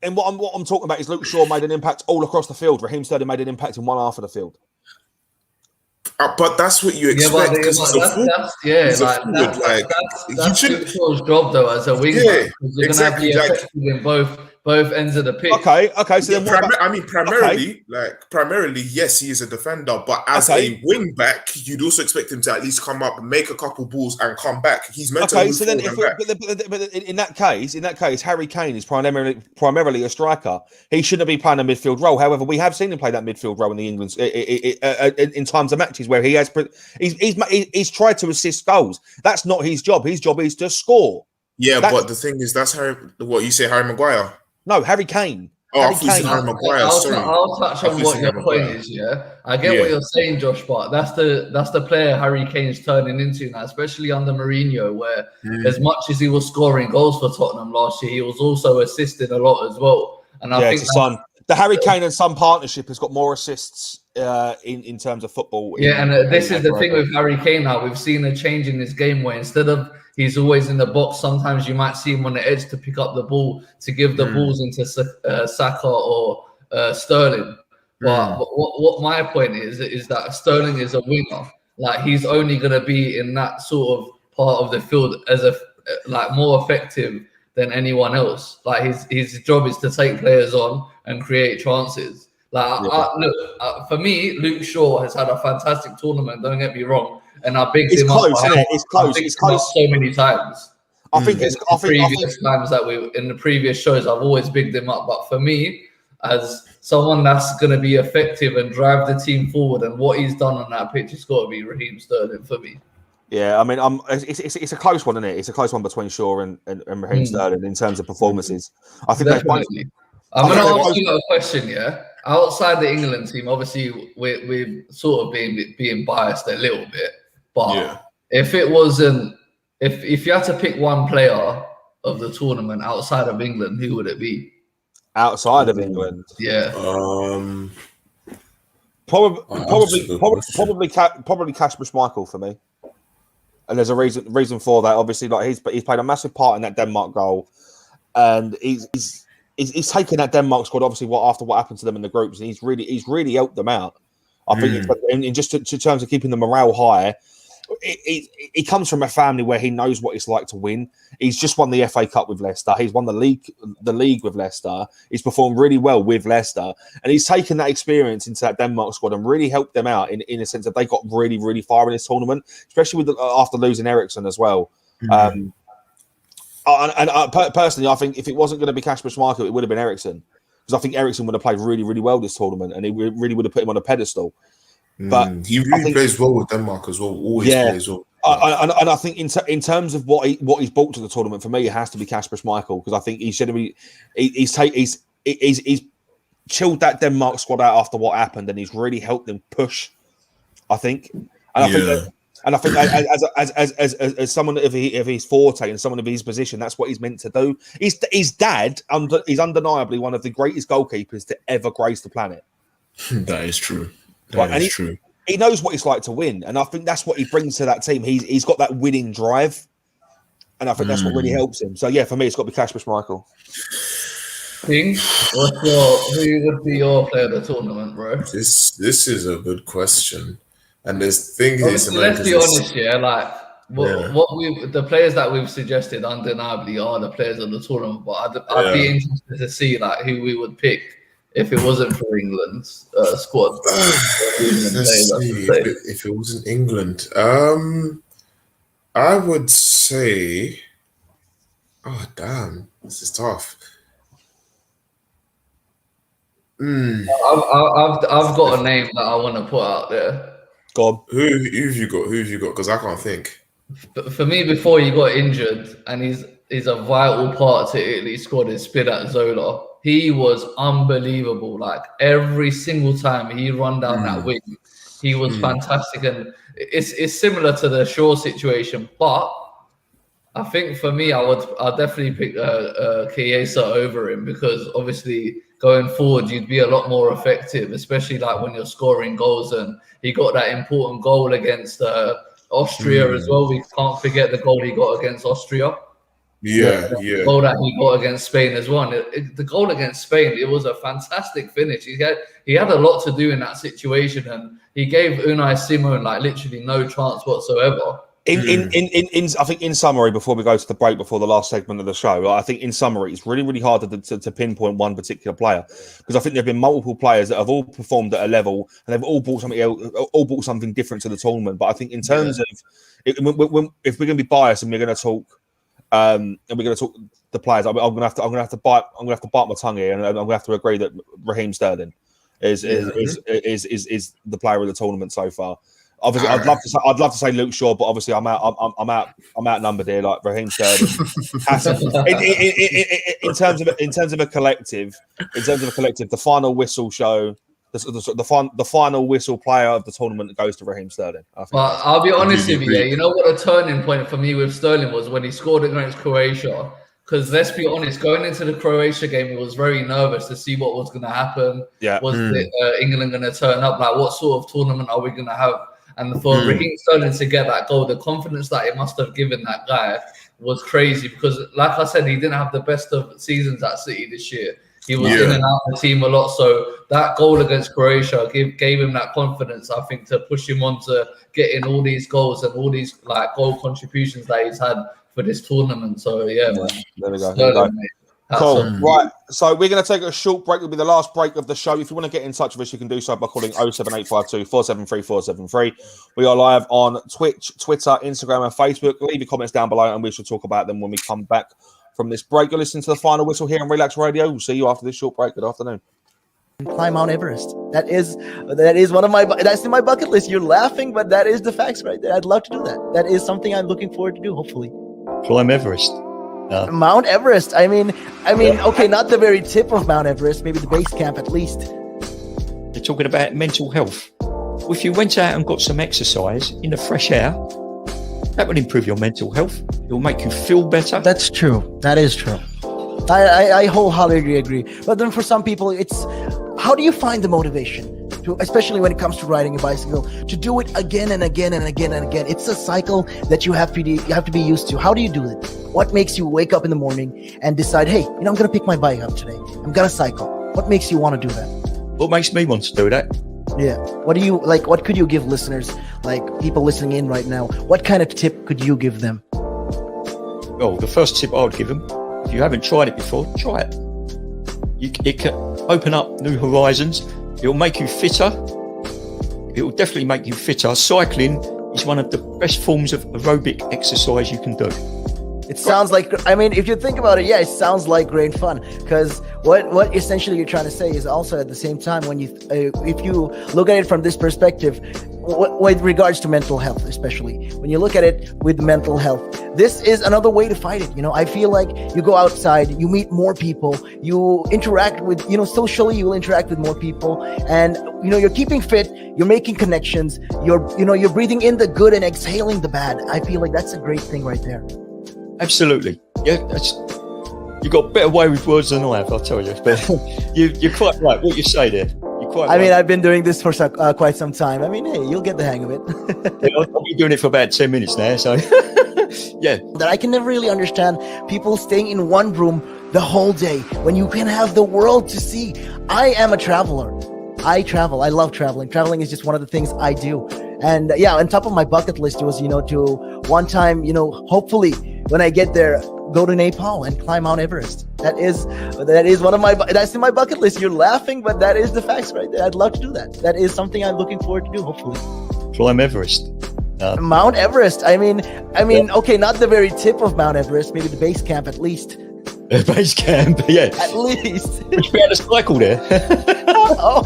And what I'm talking about is Luke Shaw made an impact all across the field. Raheem Sterling made an impact in one half of the field. But that's what you expect because that's Luke Shaw's job though as a winger. Yeah, you're going to have to be effective in both ends of the pitch. Okay. So then, primarily, yes, he is a defender, but as a wing back, you'd also expect him to at least come up, make a couple balls, and come back. He's meant to move forward and back. But in that case, Harry Kane is primarily a striker. He shouldn't be playing a midfield role. However, we have seen him play that midfield role in the England in times of matches where he's tried to assist goals. That's not his job. His job is to score. Yeah, but the thing is, that's what you say, Harry Maguire. No, Harry Kane. Harry Maguire. I'll touch on what your point is. Yeah, I get what you're saying, Josh, but that's the player Harry Kane's turning into now, especially under Mourinho, where as much as he was scoring goals for Tottenham last year, he was also assisting a lot as well. And I think the Harry Kane and Son partnership has got more assists in terms of football. This is the thing with Harry Kane now. We've seen a change in his game where instead of he's always in the box, sometimes you might see him on the edge to pick up the ball, to give the balls into Saka or Sterling. But what my point is that Sterling is a winger. Like he's only going to be in that sort of part of the field as more effective than anyone else. Like his job is to take players on and create chances. For me, Luke Shaw has had a fantastic tournament. Don't get me wrong, and I bigged him up. It's close so many times. I think it's times that in the previous shows, I've always bigged him up. But for me, as someone that's going to be effective and drive the team forward. And what he's done on that pitch has got to be Raheem Sterling for me. Yeah, I mean, it's a close one, isn't it? It's a close one between Shaw and Raheem Sterling in terms of performances. I think definitely. I'm going to ask you a question, yeah? Outside the England team, obviously, we're sort of being biased a little bit. But if it wasn't, if you had to pick one player of the tournament outside of England, who would it be? Outside of England? Yeah. Probably Kasper Schmeichel for me. And there's a reason for that. Obviously, like he's played a massive part in that Denmark goal, and he's taken that Denmark squad. Obviously, after what happened to them in the groups, and he's really helped them out. I think, in just in terms of keeping the morale high, he comes from a family where he knows what it's like to win. He's just won the FA Cup with Leicester. He's won the league with Leicester. He's performed really well with Leicester, and he's taken that experience into that Denmark squad and really helped them out in a sense that they got really far in this tournament, especially with after losing Eriksen as well. Personally, I think if it wasn't going to be Kasper Schmeichel, it would have been Eriksen, because I think Eriksen would have played really well this tournament, and he really would have put him on a pedestal. But he really plays well with Denmark as well. Always plays well. And I think in terms of what he's brought to the tournament, for me, it has to be Kasper Schmeichel, because I think he's chilled that Denmark squad out after what happened, and he's really helped them push. I think, and I think as someone of his forte and someone of his position, that's what he's meant to do. His dad, he's undeniably one of the greatest goalkeepers to ever grace the planet. That is true. True. He knows what it's like to win, and I think that's what he brings to that team. He's got that winning drive, and I think that's what really helps him. So yeah, for me, it's got to be Kasper Schmeichel. King, who would be your player of the tournament, bro? This is a good question, and this thing is. Let's be honest, like the players that we've suggested undeniably are the players of the tournament. But I'd be interested to see like who we would pick if it wasn't for England's squad. If it wasn't England, I would say, oh damn, this is tough. I've got a name that I want to put out there. Go on. Who've you got? Because I can't think. For me, before he got injured, and he's a vital part to Italy's squad, is Spinazzola. He was unbelievable. Like every single time he run down that wing, he was fantastic. And it's similar to the Shaw situation, but I think for me, I'll definitely pick Chiesa over him, because obviously going forward, you'd be a lot more effective, especially like when you're scoring goals. And he got that important goal against Austria as well. We can't forget the goal he got against Austria. The goal that he got against Spain as well. The goal against Spain, it was a fantastic finish. He had a lot to do in that situation, and he gave Unai Simon like literally no chance whatsoever. I think in summary, before we go to the break, before the last segment of the show, I think in summary, it's really hard to pinpoint one particular player, because I think there have been multiple players that have all performed at a level, and they've all brought something different to the tournament. But I think in terms of if we're going to be biased and we're going to talk. And we're going to talk the players. I'm going to have to bite my tongue here, and I'm going to have to agree that Raheem Sterling is the player of the tournament so far. Obviously, I'd love to say Luke Shaw, but obviously I'm outnumbered here. Like Raheem Sterling, in terms of a collective, the final whistle show. The final whistle player of the tournament goes to Raheem Sterling. But I'll be honest with you, you know what a turning point for me with Sterling was when he scored against Croatia. Because let's be honest, going into the Croatia game, he was very nervous to see what was going to happen. Yeah. Was England going to turn up? Like, what sort of tournament are we going to have? And for Raheem Sterling to get that goal, the confidence that it must have given that guy was crazy. Because, like I said, he didn't have the best of seasons at City this year. He was in and out of the team a lot. So that goal against Croatia gave him that confidence, I think, to push him on to getting all these goals and all these like goal contributions that he's had for this tournament. So, yeah, man. There we go. Cool. Right. So we're going to take a short break. It'll be the last break of the show. If you want to get in touch with us, you can do so by calling 07852 473 473. We are live on Twitch, Twitter, Instagram, and Facebook. Leave your comments down below, and we shall talk about them when we come back from this break. You're listening to the final whistle here on Relaks Radio. We'll see you after this short break. Good afternoon. and climb Mount Everest. That is one of that's in my bucket list. You're laughing, but that is the facts right there. I'd love to do that. That is something I'm looking forward to do, hopefully. Climb Everest. Mount Everest. I mean, okay, not the very tip of Mount Everest, maybe the base camp at least. They're talking about mental health. Well, if you went out and got some exercise in the fresh air, that will improve your mental health. It will make you feel better. That's true. That is true. I wholeheartedly agree. But then for some people, it's how do you find the motivation to, especially when it comes to riding a bicycle, to do it again and again and again and again? It's a cycle that you have to be used to. How do you do it? What makes you wake up in the morning and decide, hey, I'm going to pick my bike up today. I'm going to cycle. What makes you want to do that? What makes me want to do that? Yeah. What do you like? What could you give listeners, like people listening in right now? What kind of tip could you give them? Well, the first tip I would give them, if you haven't tried it before, try it. It can open up new horizons. It will make you fitter. It will definitely make you fitter. Cycling is one of the best forms of aerobic exercise you can do. It sounds like, I mean, if you think about it, yeah, it sounds like great fun. Because what essentially you're trying to say is also at the same time, when you, if you look at it from this perspective, with regards to mental health, especially when you look at it with mental health, this is another way to fight it. I feel like you go outside, you meet more people, you interact with, socially, you will interact with more people, and you're keeping fit, you're making connections, you're breathing in the good and exhaling the bad. I feel like that's a great thing right there. Absolutely. Yeah, you got a better way with words than I have, I'll tell you. But you're quite right. What you say there. You're quite right. I mean, I've been doing this for quite some time. I mean, hey, you'll get the hang of it. I've been doing it for about 10 minutes now, so yeah. That I can never really understand people staying in one room the whole day when you can have the world to see. I am a traveler. I travel. I love traveling. Traveling is just one of the things I do. And yeah, on top of my bucket list was, to one time, hopefully when I get there, go to Nepal and climb Mount Everest. That is one of that's in my bucket list. You're laughing, but that is the facts right there. I'd love to do that. That is something I'm looking forward to do, hopefully. Climb Everest. Mount Everest. I mean, okay, not the very tip of Mount Everest, maybe the base camp at least. Base camp, yeah. At least. Would you be able to cycle there? Oh.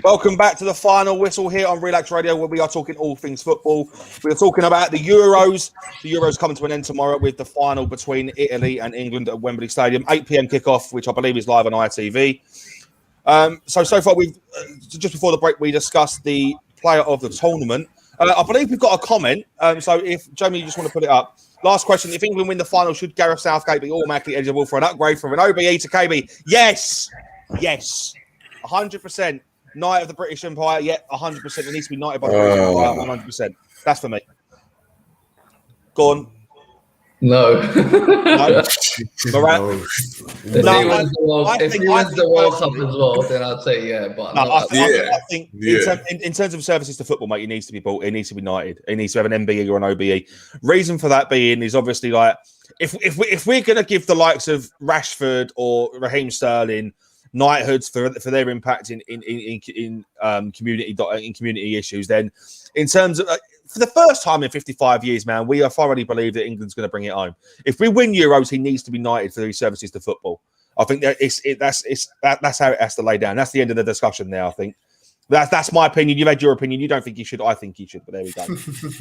Welcome back to the final whistle here on Relaks Radio, where we are talking all things football. We are talking about the Euros. The Euros coming to an end tomorrow with the final between Italy and England at Wembley Stadium. 8 p.m. kickoff, which I believe is live on ITV. So far, we've just before the break, we discussed the player of the tournament. I believe we've got a comment. So if, Jamie, you just want to put it up. Last question. If England win the final, should Gareth Southgate be automatically eligible for an upgrade from an OBE to KB? Yes. 100%. Knight of the British Empire, 100%. It needs to be knighted by the British Empire, 100%. That's for me. Go on. No. Murat? If he wins the World Cup as well, then I'd say yeah. But no, I think in terms of services to football, mate, it needs to be bought. It needs to be knighted. It needs to have an MBE or an OBE. Reason for that being is obviously like if we're going to give the likes of Rashford or Raheem Sterling knighthoods for their impact in community issues, then in terms of for the first time in 55 years, man, we are thoroughly believe that England's going to bring it home. If we win Euros, he needs to be knighted for his services to football. I think that that's how it has to lay down. That's the end of the discussion there. I think that's my opinion. You've had your opinion. You don't think he should. I think he should. But there we go.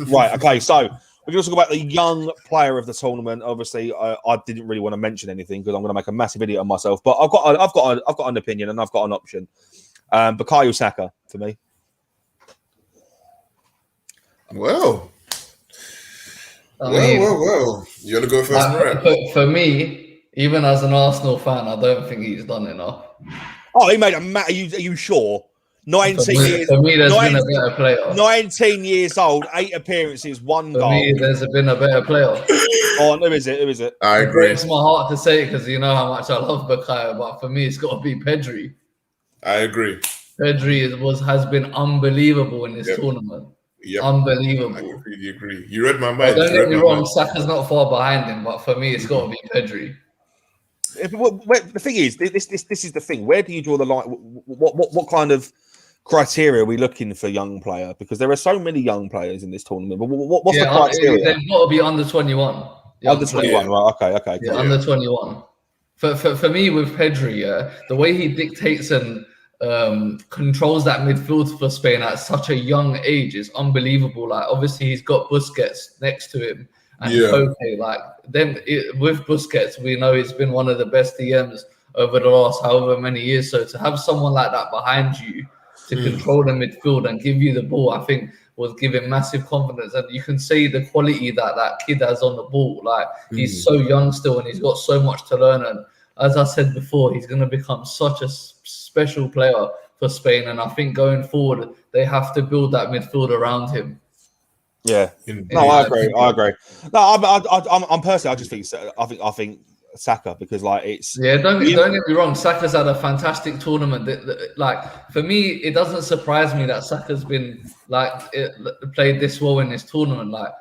Right. Okay. So we're going to talk about the young player of the tournament. Obviously, I didn't really want to mention anything because I'm going to make a massive idiot of myself. But I've got an opinion and I've got an option. Bukayo Saka for me. Well. Well. You want to go first, Murat? For me, even as an Arsenal fan, I don't think he's done enough. Oh, he made a Are you sure? 19 years. For me, there's been a better player. 19 years old, 8 appearances, 1 goal. For me, there's been a better player. Oh, who is it? I agree. It's my heart to say it because you know how much I love Bukayo, but for me, it's got to be Pedri. I agree. Pedri has been unbelievable in this tournament. Yep. I unbelievable. completely agree. You read my But mind. don't get me wrong, Saka's not far behind him, but for me, it's got to be Pedri. The thing is, this is the thing. Where do you draw the line? What kind of criteria are we looking for young player? Because there are so many young players in this tournament. But what's the criteria? They've got to be under 21. Under 21, right? Okay. Yeah, under 21. For me, with Pedri, the way he dictates and controls that midfield for Spain at such a young age is unbelievable. Like, obviously, he's got Busquets next to him. And Koke, like with Busquets, we know he's been one of the best DMs over the last however many years. So to have someone like that behind you to control the midfield and give you the ball, I think was giving massive confidence. And you can see the quality that kid has on the ball. Like, he's so young still, and he's got so much to learn. And as I said before, he's going to become such a special player for Spain. And I think going forward, they have to build that midfield around him. Yeah, no, I agree. No, I'm personally, I think Saka, because like it's don't get me wrong. Saka's had a fantastic tournament. Like, for me, it doesn't surprise me that Saka's been played this well in this tournament. Like,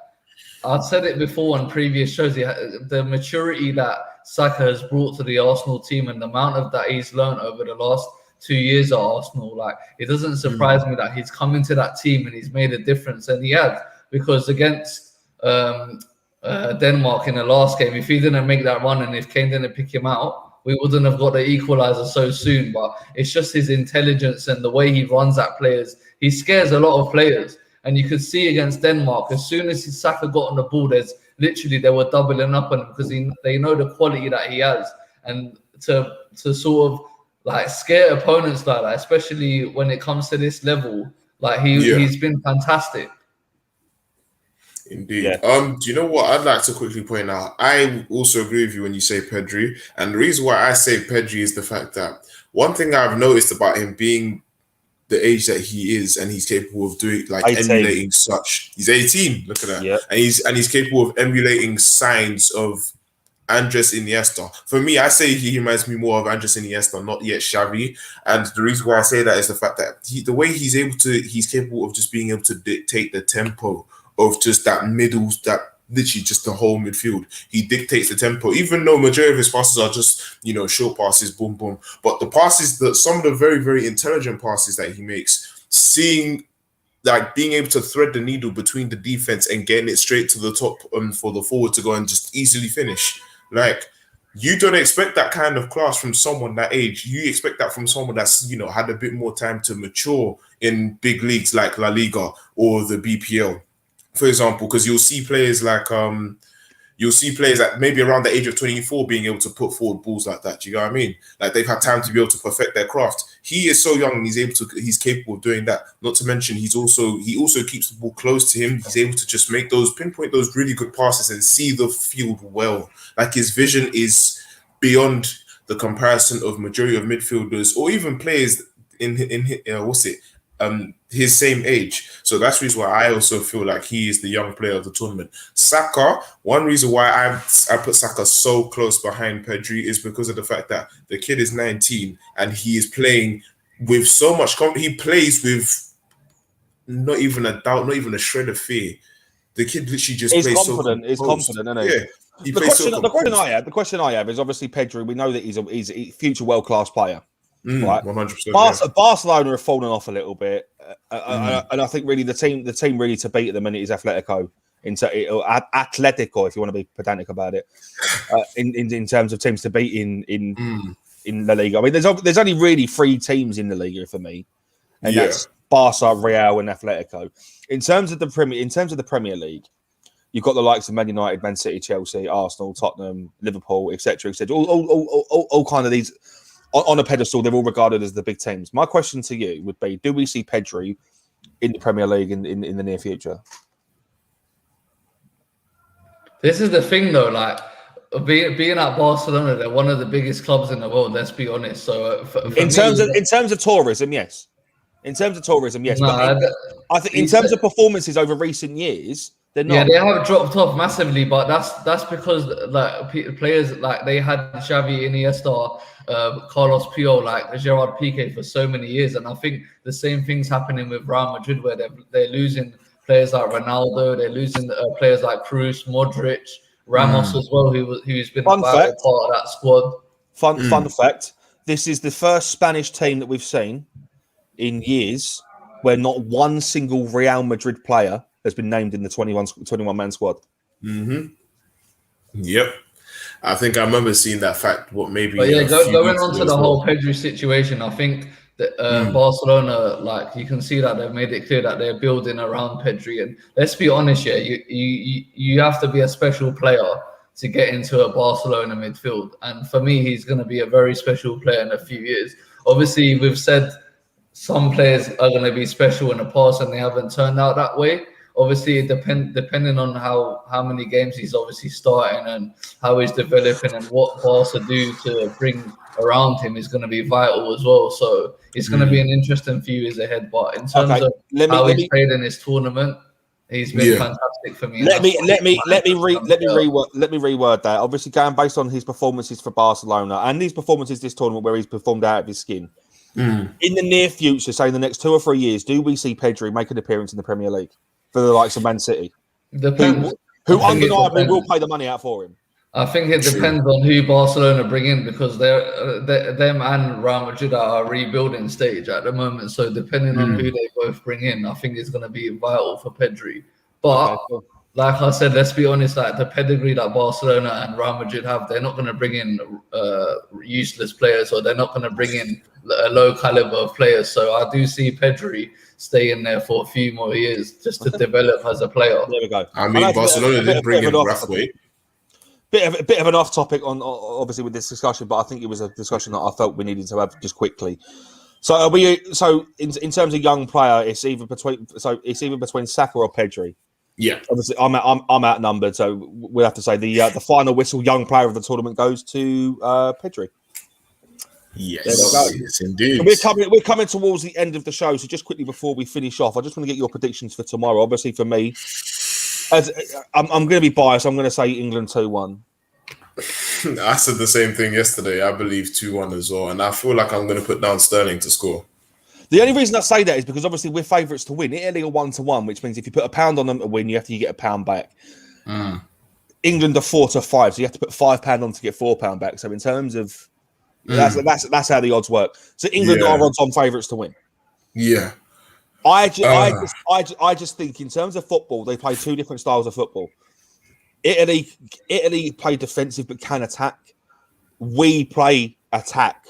I've said it before on previous shows, the maturity that Saka has brought to the Arsenal team and the amount of that he's learned over the last 2 years at Arsenal. Like, it doesn't surprise me that he's come into that team and he's made a difference, and he has. Because against Denmark in the last game, if he didn't make that run and if Kane didn't pick him out, we wouldn't have got the equaliser so soon. But it's just his intelligence and the way he runs at players. He scares a lot of players. And you could see against Denmark, as soon as Saka got on the ball, they were doubling up on him because they know the quality that he has. And to sort of like scare opponents like that, especially when it comes to this level, like he's been fantastic. Indeed. Yeah. Do you know what I'd like to quickly point out? I also agree with you when you say Pedri, and the reason why I say Pedri is the fact that one thing I've noticed about him being the age that he is, and he's capable of doing emulating such. He's 18. Look at that, and he's capable of emulating signs of Andres Iniesta. For me, I say he reminds me more of Andres Iniesta, not yet Xavi. And the reason why I say that is the fact that the way he's capable of just being able to dictate the tempo of just that middle, that literally just the whole midfield. He dictates the tempo, even though majority of his passes are just, short passes, boom, boom. But the passes, some of the very, very intelligent passes that he makes, being able to thread the needle between the defense and getting it straight to the top for the forward to go and just easily finish. Like, you don't expect that kind of class from someone that age. You expect that from someone that's, had a bit more time to mature in big leagues like La Liga or the BPL. For example, because you'll see players at maybe around the age of 24 being able to put forward balls like that. Do you know what I mean? Like, they've had time to be able to perfect their craft. He is so young and he's capable of doing that. Not to mention, he also keeps the ball close to him. He's able to just pinpoint those really good passes and see the field well. Like, his vision is beyond the comparison of majority of midfielders or even players in his same age. So that's the reason why I also feel like he is the young player of the tournament. Saka, one reason why I put Saka so close behind Pedri is because of the fact that the kid is 19 and he is playing with so much he plays with not even a doubt, not even a shred of fear. The kid literally just plays confident. He's confident, isn't he? Yeah. The question I have is obviously Pedri. We know that he's a future world-class player. Right, 100%. Barcelona have fallen off a little bit, and I think really the team really to beat at the minute is Atletico. Atletico, if you want to be pedantic about it, in terms of teams to beat in La Liga. I mean, there's only really 3 teams in the Liga for me, and that's Barca, Real, and Atletico. In terms of the Premier League, you've got the likes of Man United, Man City, Chelsea, Arsenal, Tottenham, Liverpool, etc., etc. All kind of these. On a pedestal, they're all regarded as the big teams. My question to you would be, do we see Pedri in the Premier League in the near future? This is the thing, though. Like, being at Barcelona, they're one of the biggest clubs in the world. Let's be honest. So, in terms of tourism, yes. In terms of tourism, yes. But I think in terms of performances over recent years, they're not. Yeah, they have dropped off massively, but that's because like players like they had Xavi, Iniesta, Carlos Puyol, like Gerard Piqué for so many years, and I think the same thing's happening with Real Madrid, where they're losing players like Ronaldo. They're losing players like Cruz, Modric, Ramos as well, who's been a vital part of that squad. Fun fact: this is the first Spanish team that we've seen in years where not one single Real Madrid player has been named in the 21-man squad. Mm-hmm. Yep. I think I remember seeing that fact. Maybe? But yeah, going on to the whole Pedri situation, I think that Barcelona, like you can see that they've made it clear that they're building around Pedri. And let's be honest, yeah, you have to be a special player to get into a Barcelona midfield. And for me, he's going to be a very special player in a few years. Obviously, we've said some players are going to be special in the past and they haven't turned out that way. Obviously, depending on how many games he's obviously starting and how he's developing and what Barca do to bring around him is going to be vital as well. So it's going to be an interesting few years ahead. But in terms of how he's played in this tournament, he's been fantastic for me. Let me reword that. Obviously, going based on his performances for Barcelona and his performances this tournament where he's performed out of his skin. In the near future, say in the next 2 or 3 years, do we see Pedri make an appearance in the Premier League for the likes of Man City? Depends. Who undeniably will pay the money out for him? I think it depends on who Barcelona bring in because them and Real Madrid are a rebuilding stage at the moment. So depending on who they both bring in, I think it's going to be vital for Pedri. But like I said, let's be honest, like the pedigree that Barcelona and Real Madrid have, they're not going to bring in useless players or they're not going to bring in a low caliber of players. So I do see Pedri staying there for a few more years just to develop as a player. There we go. I mean, Barcelona did bring in Braithwaite. Bit of an off topic on obviously with this discussion, but I think it was a discussion that I felt we needed to have just quickly. So in terms of young player, it's either between Saka or Pedri. Yeah, obviously I'm outnumbered, so we'll have to say the final whistle young player of the tournament goes to Pedri. Yes, indeed. So we're coming towards the end of the show, so just quickly before we finish off, I just want to get your predictions for tomorrow. Obviously, for me, I'm going to be biased. I'm going to say England 2-1. I said the same thing yesterday. I believe 2-1 as well, and I feel like I'm going to put down Sterling to score. The only reason I say that is because obviously we're favourites to win. Italy are 1-1, which means if you put £1 on them to win, you have to get £1 back. England are 4-5, so you have to put £5 on to get £4 back. So in terms of that's how the odds work. So England are odds-on favourites to win. Yeah. I just think in terms of football, they play two different styles of football. Italy play defensive but can attack. We play attack.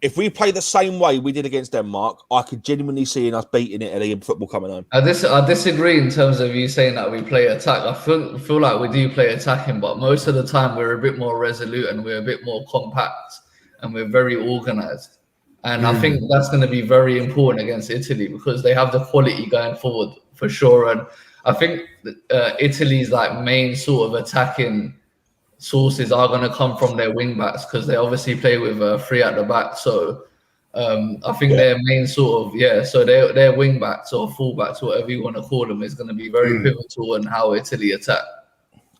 If we play the same way we did against Denmark, I could genuinely see us beating Italy in football coming home. I disagree in terms of you saying that we play attack. I feel like we do play attacking, but most of the time we're a bit more resolute and we're a bit more compact and we're very organised. And I think that's going to be very important against Italy because they have the quality going forward for sure. And I think Italy's like main sort of attacking sources are going to come from their wing backs because they obviously play with 3 at the back. So I think their main sort of so their wing backs or full backs, whatever you want to call them, is going to be very pivotal in how Italy attack.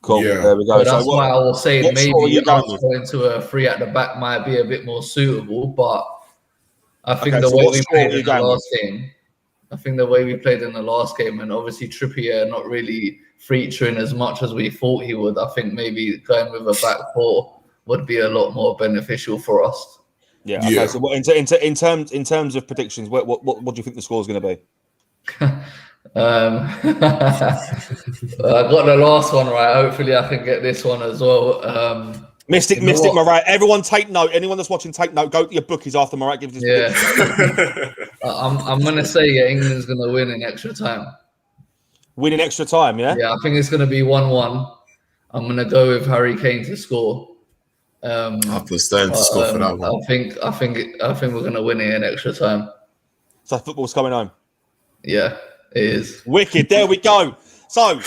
Cool. Yeah. There we go. So that's why I was saying maybe going to a 3 at the back might be a bit more suitable, but I think the way we played in the last game. I think the way we played in the last game, and obviously Trippier not really featuring as much as we thought he would. I think maybe going with a back 4 would be a lot more beneficial for us. Yeah. Okay. So in terms of predictions, what do you think the score is going to be? I got the last one right. Hopefully, I can get this one as well. Mystic Murat. Everyone take note. Anyone that's watching, take note. Go to your bookies after Murat gives his prediction. I'm going to say England's going to win in extra time. Win in extra time, yeah? Yeah, I think it's going to be 1-1. I'm going to go with Harry Kane to score. I'll put Sterling to score for that one. I think we're going to win it in extra time. So football's coming home. Yeah, it is. Wicked. There we go. So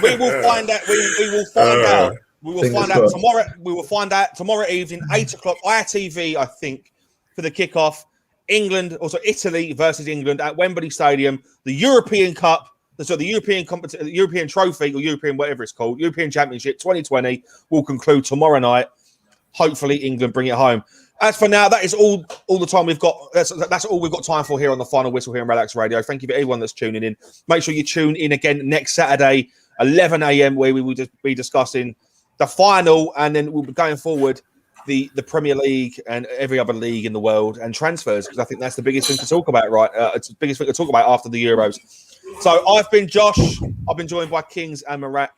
we will find out. We will find out. We will find out tomorrow. We will find out tomorrow evening, 8:00 ITV, I think, for the kickoff. Italy versus England at Wembley Stadium. The European Cup, the European Trophy or European whatever it's called, European Championship 2020 will conclude tomorrow night. Hopefully, England bring it home. As for now, that is all the time we've got. That's all we've got time for here on the Final Whistle here on Relaks Radio. Thank you for everyone that's tuning in. Make sure you tune in again next Saturday, 11 a.m., where we will just be discussing the final, and then we'll be going forward the Premier League and every other league in the world and transfers, because I think that's the biggest thing to talk about, right? It's the biggest thing to talk about after the Euros. So I've been Josh. I've been joined by Kingz and Murat.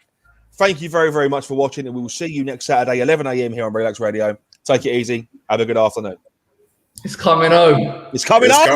Thank you very, very much for watching, and we will see you next Saturday, 11 a.m. here on Relaks Radio. Take it easy. Have a good afternoon. It's coming home. It's coming home.